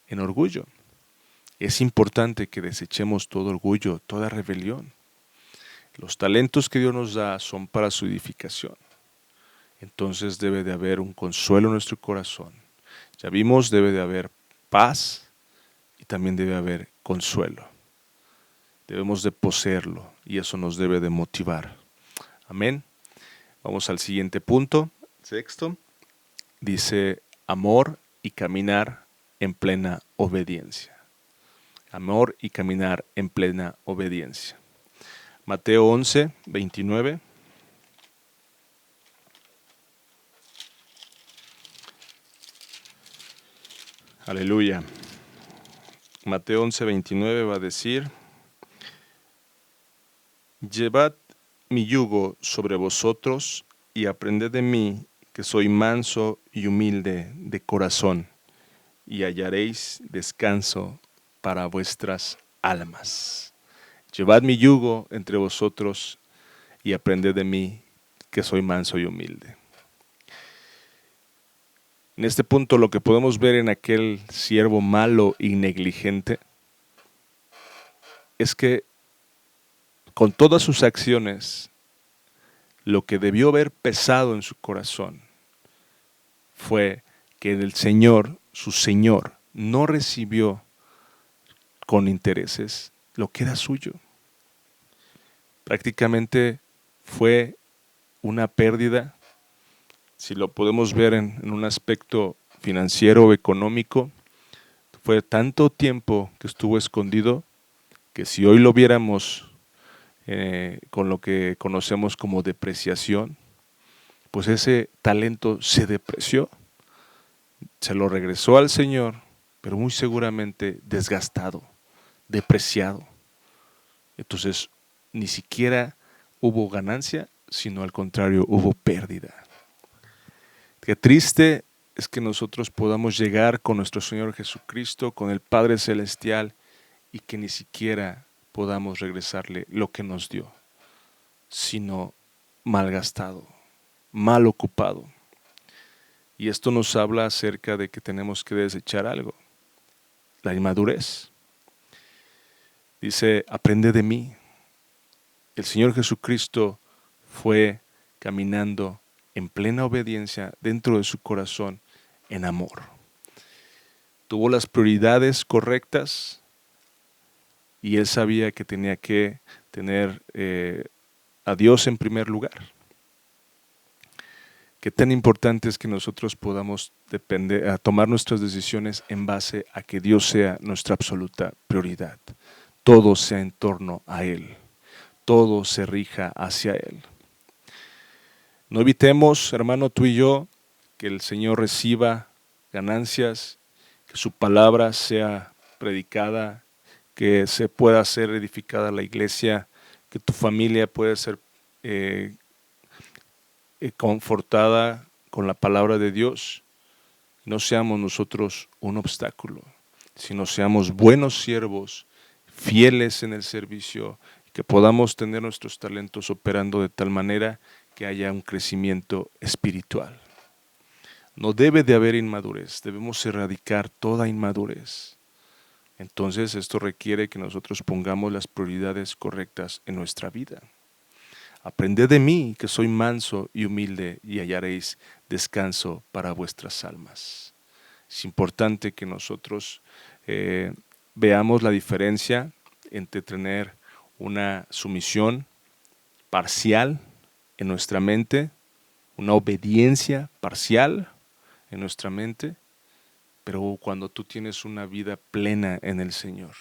en orgullo. Es importante que desechemos todo orgullo, toda rebelión. Los talentos que Dios nos da son para su edificación. Entonces debe de haber un consuelo en nuestro corazón. Ya vimos, debe de haber paz y también debe haber consuelo. Debemos de poseerlo y eso nos debe de motivar. Amén. Vamos al siguiente punto, sexto. Dice amor y caminar en plena obediencia. Amor y caminar en plena obediencia. Mateo 11, 29. Aleluya. Mateo 11, 29 va a decir: llevad mi yugo sobre vosotros y aprended de mí, que soy manso y humilde de corazón, y hallaréis descanso para vuestras almas. Llevad mi yugo entre vosotros y aprended de mí, que soy manso y humilde. En este punto lo que podemos ver en aquel siervo malo y negligente es que con todas sus acciones, lo que debió haber pesado en su corazón fue que el Señor, su Señor, no recibió con intereses lo que era suyo. Prácticamente fue una pérdida, si lo podemos ver en un aspecto financiero o económico. Fue tanto tiempo que estuvo escondido que si hoy lo viéramos con lo que conocemos como depreciación, pues ese talento se depreció, se lo regresó al Señor, pero muy seguramente desgastado, depreciado. Entonces, ni siquiera hubo ganancia, sino al contrario, hubo pérdida. Qué triste es que nosotros podamos llegar con nuestro Señor Jesucristo, con el Padre Celestial, y que ni siquiera podamos regresarle lo que nos dio, sino malgastado, mal ocupado. Y esto nos habla acerca de que tenemos que desechar algo, la inmadurez. Dice, aprende de mí. El Señor Jesucristo fue caminando en plena obediencia dentro de su corazón en amor. Tuvo las prioridades correctas y él sabía que tenía que tener a Dios en primer lugar. Qué tan importante es que nosotros podamos tomar nuestras decisiones en base a que Dios sea nuestra absoluta prioridad. Todo sea en torno a Él. Todo se rija hacia Él. No evitemos, hermano, tú y yo, que el Señor reciba ganancias, que su palabra sea predicada, que se pueda ser edificada la iglesia, que tu familia pueda ser confortada con la palabra de Dios. No seamos nosotros un obstáculo, sino seamos buenos siervos, fieles en el servicio, que podamos tener nuestros talentos operando de tal manera que haya un crecimiento espiritual. No debe de haber inmadurez, debemos erradicar toda inmadurez. Entonces esto requiere que nosotros pongamos las prioridades correctas en nuestra vida. Aprended de mí, que soy manso y humilde, y hallaréis descanso para vuestras almas. Es importante que nosotros veamos la diferencia entre tener una sumisión parcial en nuestra mente, una obediencia parcial en nuestra mente, pero cuando tú tienes una vida plena en el Señor,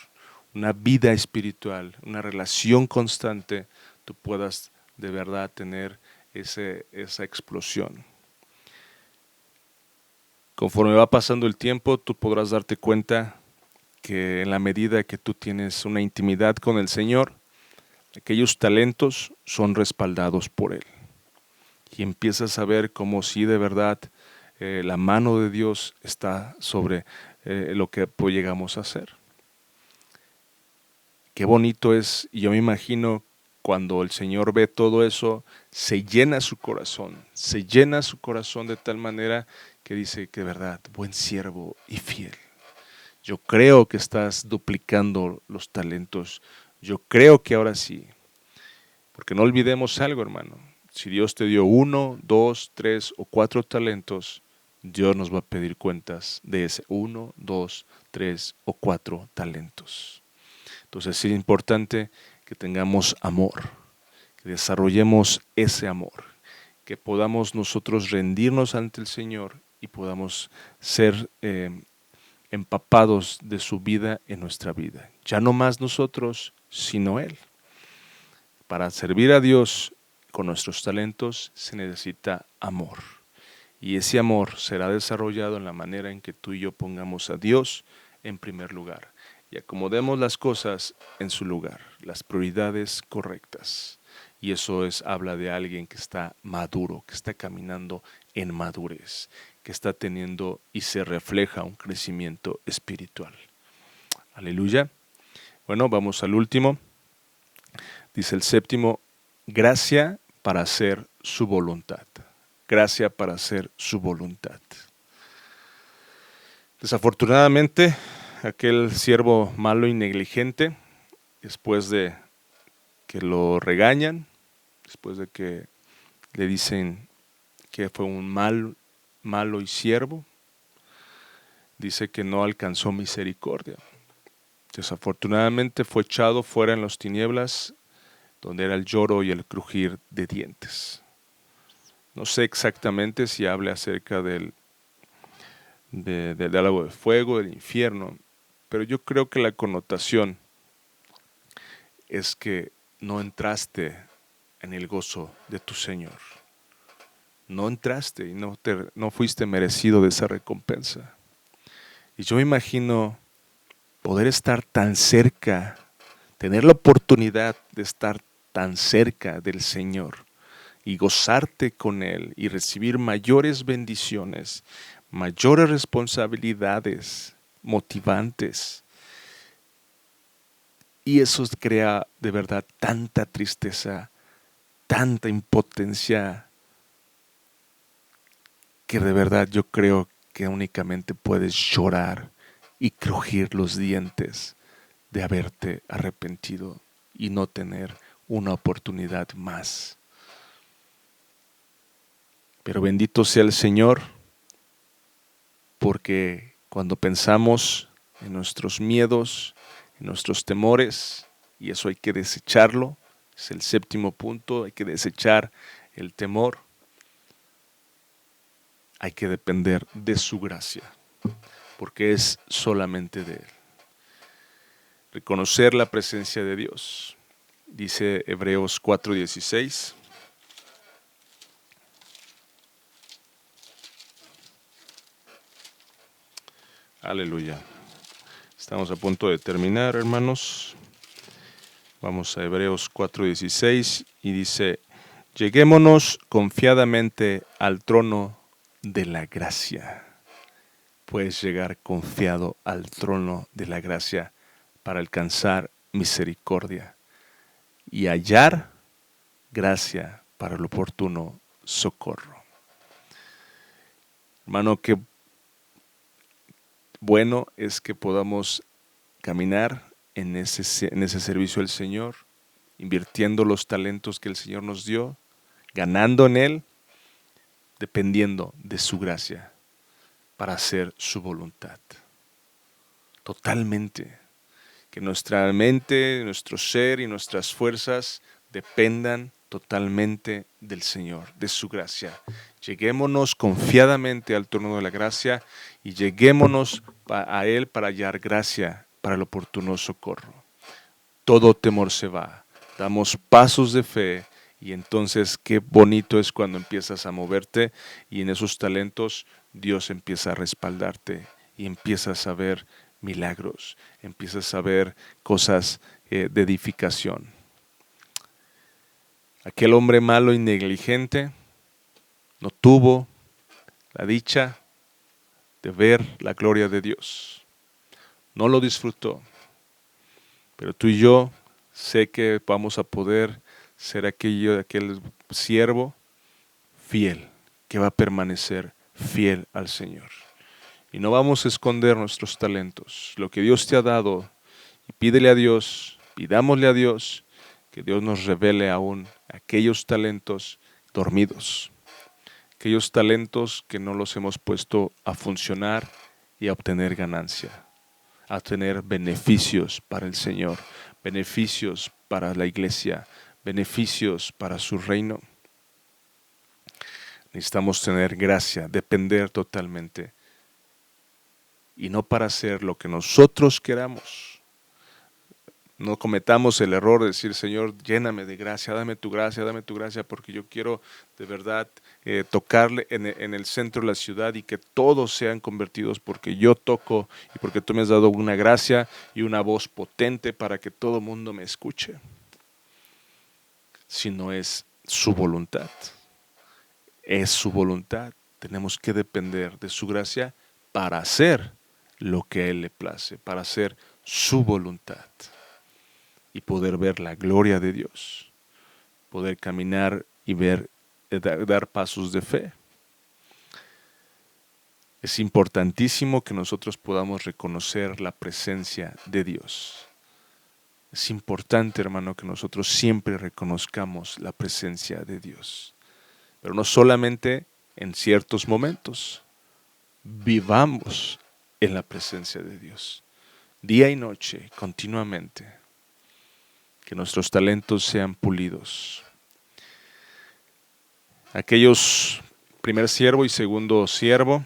una vida espiritual, una relación constante, tú puedas de verdad tener esa explosión. Conforme va pasando el tiempo, tú podrás darte cuenta que en la medida que tú tienes una intimidad con el Señor, aquellos talentos son respaldados por Él. Y empiezas a ver como si de verdad la mano de Dios está sobre lo que llegamos a hacer. Qué bonito es, y yo me imagino cuando el Señor ve todo eso, se llena su corazón de tal manera que dice que de verdad, buen siervo y fiel. Yo creo que estás duplicando los talentos, yo creo que ahora sí, porque no olvidemos algo, hermano, si Dios te dio 1, 2, 3 o 4 talentos, Dios nos va a pedir cuentas de ese 1, 2, 3 o 4 talentos. Entonces es importante que tengamos amor, que desarrollemos ese amor, que podamos nosotros rendirnos ante el Señor y podamos ser empapados de su vida en nuestra vida. Ya no más nosotros, sino Él. Para servir a Dios con nuestros talentos se necesita amor. Y ese amor será desarrollado en la manera en que tú y yo pongamos a Dios en primer lugar y acomodemos las cosas en su lugar, las prioridades correctas. Y eso habla de alguien que está maduro, que está caminando en madurez, que está teniendo y se refleja un crecimiento espiritual. Aleluya. Bueno, vamos al último. Dice el séptimo, gracia para hacer su voluntad. Gracia para hacer su voluntad. Desafortunadamente, aquel siervo malo y negligente, después de que lo regañan, después de que le dicen que fue un malo y siervo, dice que no alcanzó misericordia. Desafortunadamente fue echado fuera en las tinieblas donde era el lloro y el crujir de dientes. No sé exactamente si habla acerca del lago de fuego, del infierno, pero yo creo que la connotación es que no entraste en el gozo de tu Señor. No entraste y no fuiste merecido de esa recompensa. Y yo me imagino poder estar tan cerca, tener la oportunidad de estar tan cerca del Señor y gozarte con Él y recibir mayores bendiciones, mayores responsabilidades motivantes. Y eso crea de verdad tanta tristeza, tanta impotencia, que de verdad yo creo que únicamente puedes llorar y crujir los dientes de haberte arrepentido y no tener una oportunidad más. Pero bendito sea el Señor, porque cuando pensamos en nuestros miedos, en nuestros temores, y eso hay que desecharlo, es el séptimo punto, hay que desechar el temor, hay que depender de su gracia, porque es solamente de Él. Reconocer la presencia de Dios. Dice Hebreos 4:16. Aleluya. Estamos a punto de terminar, hermanos. Vamos a Hebreos 4:16 y dice: lleguémonos confiadamente al trono de la gracia. Puedes llegar confiado al trono de la gracia para alcanzar misericordia y hallar gracia para el oportuno socorro. Hermano, qué bueno es que podamos caminar en ese servicio al Señor, invirtiendo los talentos que el Señor nos dio, ganando en Él, dependiendo de su gracia para hacer su voluntad. Totalmente. Que nuestra mente, nuestro ser y nuestras fuerzas dependan totalmente del Señor, de su gracia. Lleguémonos confiadamente al trono de la gracia y lleguémonos a Él para hallar gracia para el oportuno socorro. Todo temor se va, damos pasos de fe y entonces qué bonito es cuando empiezas a moverte y en esos talentos Dios empieza a respaldarte y empiezas a ver milagros, empiezas a ver cosas de edificación. Aquel hombre malo y negligente no tuvo la dicha de ver la gloria de Dios. No lo disfrutó. Pero tú y yo sé que vamos a poder ser aquel siervo fiel, que va a permanecer fiel al Señor. Y no vamos a esconder nuestros talentos. Lo que Dios te ha dado, y pídele a Dios, pidámosle a Dios, que Dios nos revele aún aquellos talentos dormidos, aquellos talentos que no los hemos puesto a funcionar y a obtener ganancia, a tener beneficios para el Señor, beneficios para la iglesia, beneficios para su reino. Necesitamos tener gracia, depender totalmente y no para hacer lo que nosotros queramos. No cometamos el error de decir: Señor, lléname de gracia, dame tu gracia, porque yo quiero de verdad tocarle en el centro de la ciudad y que todos sean convertidos porque yo toco y porque tú me has dado una gracia y una voz potente para que todo mundo me escuche. Si no es su voluntad, es su voluntad. Tenemos que depender de su gracia para hacer lo que a Él le place, para hacer su voluntad. Y poder ver la gloria de Dios, poder caminar y dar pasos de fe. Es importantísimo que nosotros podamos reconocer la presencia de Dios. Es importante, hermano, que nosotros siempre reconozcamos la presencia de Dios. Pero no solamente en ciertos momentos. Vivamos en la presencia de Dios, día y noche, continuamente. que nuestros talentos sean pulidos. Aquellos primer siervo y segundo siervo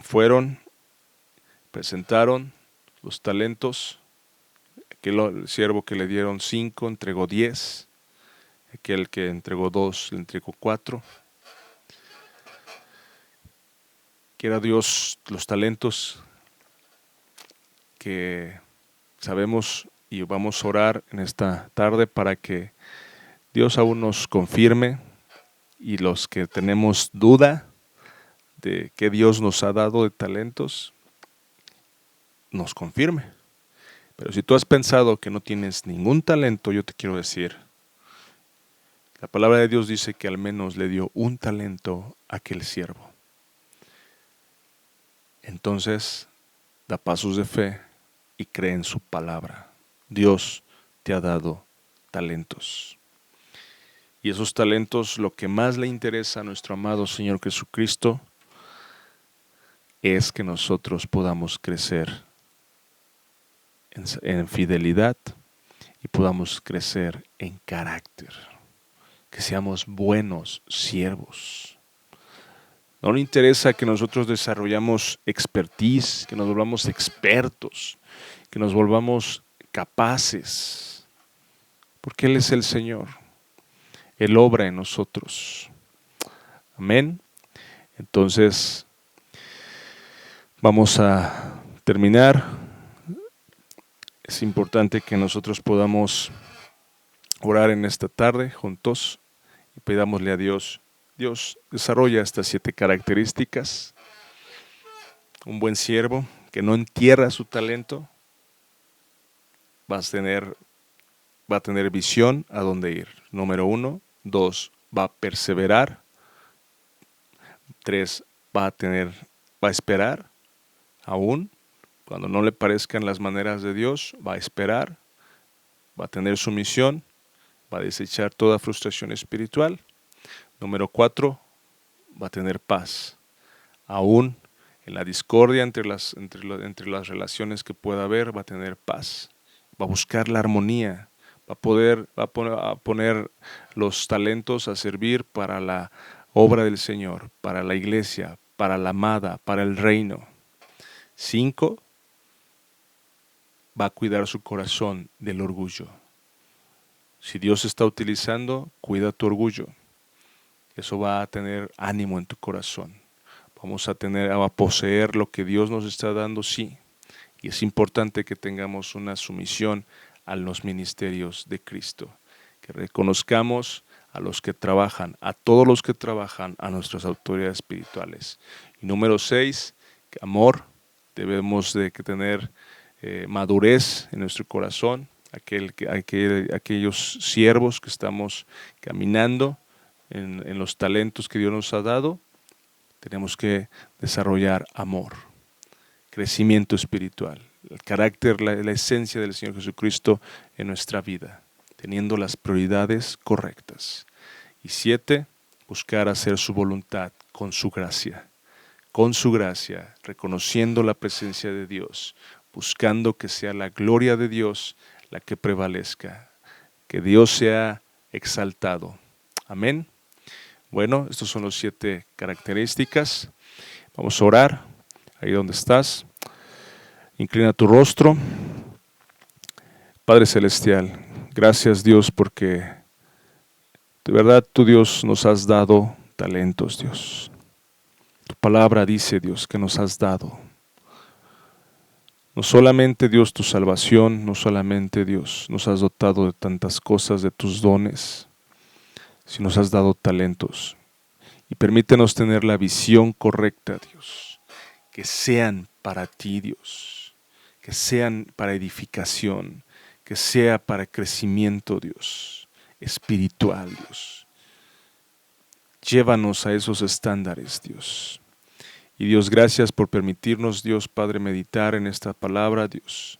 fueron, presentaron los talentos. Aquel siervo que le dieron 5 entregó 10. Aquel que entregó 2 le entregó 4. Quiera Dios los talentos que sabemos, y vamos a orar en esta tarde para que Dios aún nos confirme, y los que tenemos duda de qué Dios nos ha dado de talentos, nos confirme. Pero si tú has pensado que no tienes ningún talento, yo te quiero decir, la palabra de Dios dice que al menos le dio un talento a aquel siervo. Entonces, da pasos de fe y cree en su palabra. Dios te ha dado talentos. Y esos talentos, lo que más le interesa a nuestro amado Señor Jesucristo, es que nosotros podamos crecer en fidelidad y podamos crecer en carácter. Que seamos buenos siervos. No le interesa que nosotros desarrollamos expertise, que nos volvamos expertos, que nos volvamos capaces, porque Él es el Señor. Él obra en nosotros. Amén. Entonces, vamos a terminar. Es importante que nosotros podamos orar en esta tarde juntos y pidámosle a Dios. Dios, desarrolla estas 7 características. Un buen siervo que no entierra su talento va a tener visión a dónde ir. Número 1. 2. Va a perseverar. 3. Va a esperar aún cuando no le parezcan las maneras de Dios. Va a esperar. Va a tener sumisión. Va a desechar toda frustración espiritual. Número 4. Va a tener paz. Aún en la discordia entre las relaciones que pueda haber, va a tener paz. Va a buscar la armonía. Va a poner los talentos a servir para la obra del Señor, para la iglesia, para la amada, para el reino. 5. Va a cuidar su corazón del orgullo. Si Dios está utilizando, cuida tu orgullo. Eso va a tener ánimo en tu corazón. Vamos a poseer lo que Dios nos está dando, sí. Y es importante que tengamos una sumisión a los ministerios de Cristo. Que reconozcamos a los que trabajan, a todos los que trabajan, a nuestras autoridades espirituales. Y número 6, amor. Debemos de tener madurez en nuestro corazón. Aquellos siervos que estamos caminando en los talentos que Dios nos ha dado, tenemos que desarrollar amor, crecimiento espiritual, el carácter, la esencia del Señor Jesucristo en nuestra vida, teniendo las prioridades correctas. Y 7, buscar hacer su voluntad con su gracia, reconociendo la presencia de Dios, buscando que sea la gloria de Dios la que prevalezca, que Dios sea exaltado. Amén. Bueno, estas son las 7 características. Vamos a orar, ahí donde estás. Inclina tu rostro. Padre Celestial, gracias Dios porque de verdad tú Dios nos has dado talentos, Dios. Tu palabra dice, Dios, que nos has dado. No solamente Dios tu salvación, no solamente Dios nos has dotado de tantas cosas, de tus dones, sino nos has dado talentos. Y permítenos tener la visión correcta, Dios, que sean para ti, Dios, que sean para edificación, que sea para crecimiento, Dios, espiritual, Dios. Llévanos a esos estándares, Dios. Y Dios, gracias por permitirnos, Dios Padre, meditar en esta palabra, Dios.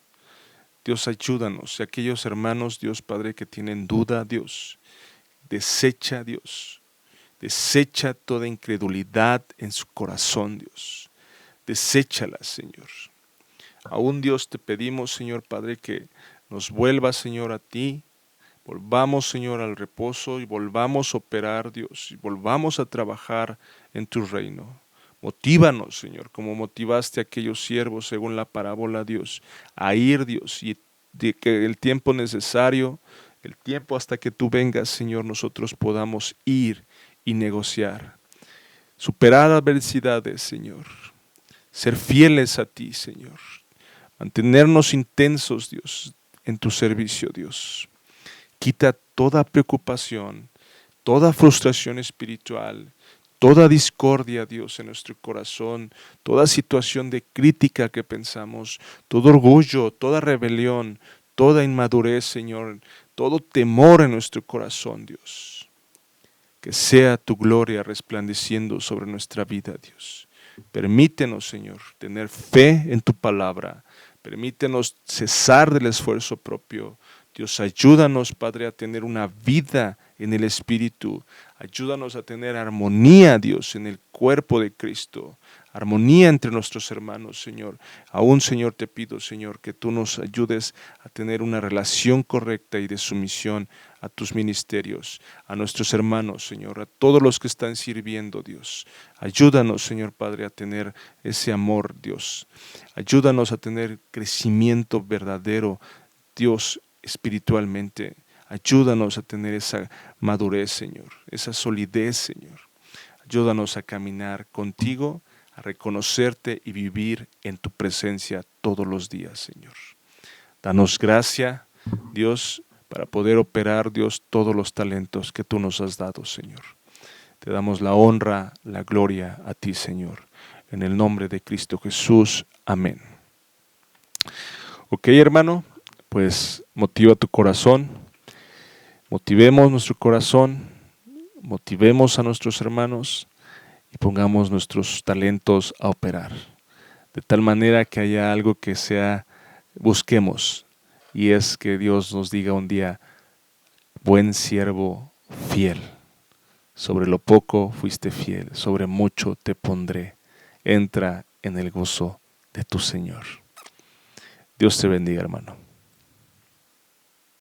Dios, ayúdanos. Y aquellos hermanos, Dios Padre, que tienen duda, Dios, desecha, Dios. Desecha toda incredulidad en su corazón, Dios. Deséchala, Señor. Aún, Dios, te pedimos, Señor Padre, que nos vuelvas, Señor, a ti, Volvamos, Señor, al reposo y volvamos a operar, Dios, y volvamos a trabajar en tu reino. Motívanos, Señor, como motivaste a aquellos siervos según la parábola, Dios, a ir, Dios, y de que el tiempo necesario, el tiempo hasta que tú vengas, Señor, nosotros podamos ir y negociar. Superar adversidades, Señor. Ser fieles a ti, Señor. Mantenernos intensos, Dios, en tu servicio, Dios. Quita toda preocupación, toda frustración espiritual, toda discordia, Dios, en nuestro corazón, toda situación de crítica que pensamos, todo orgullo, toda rebelión, toda inmadurez, Señor, todo temor en nuestro corazón, Dios. Que sea tu gloria resplandeciendo sobre nuestra vida, Dios. Permítenos, Señor, tener fe en tu palabra. Permítenos cesar del esfuerzo propio. Dios, ayúdanos, Padre, a tener una vida en el Espíritu. Ayúdanos a tener armonía, Dios, en el cuerpo de Cristo. Armonía entre nuestros hermanos, Señor. Aún, Señor, te pido, Señor, que tú nos ayudes a tener una relación correcta y de sumisión a tus ministerios, a nuestros hermanos, Señor, a todos los que están sirviendo, Dios. Ayúdanos, Señor Padre, a tener ese amor, Dios. Ayúdanos a tener crecimiento verdadero, Dios, espiritualmente. Ayúdanos a tener esa madurez, Señor, esa solidez, Señor. Ayúdanos a caminar contigo, a reconocerte y vivir en tu presencia todos los días, Señor. Danos gracia, Dios, para poder operar, Dios, todos los talentos que tú nos has dado, Señor. Te damos la honra, la gloria a ti, Señor. En el nombre de Cristo Jesús. Amén. Ok, hermano, pues motiva tu corazón. Motivemos nuestro corazón. Motivemos a nuestros hermanos y pongamos nuestros talentos a operar. De tal manera que haya algo que busquemos. Y es que Dios nos diga un día, buen siervo fiel, sobre lo poco fuiste fiel, sobre mucho te pondré, entra en el gozo de tu Señor. Dios te bendiga, hermano.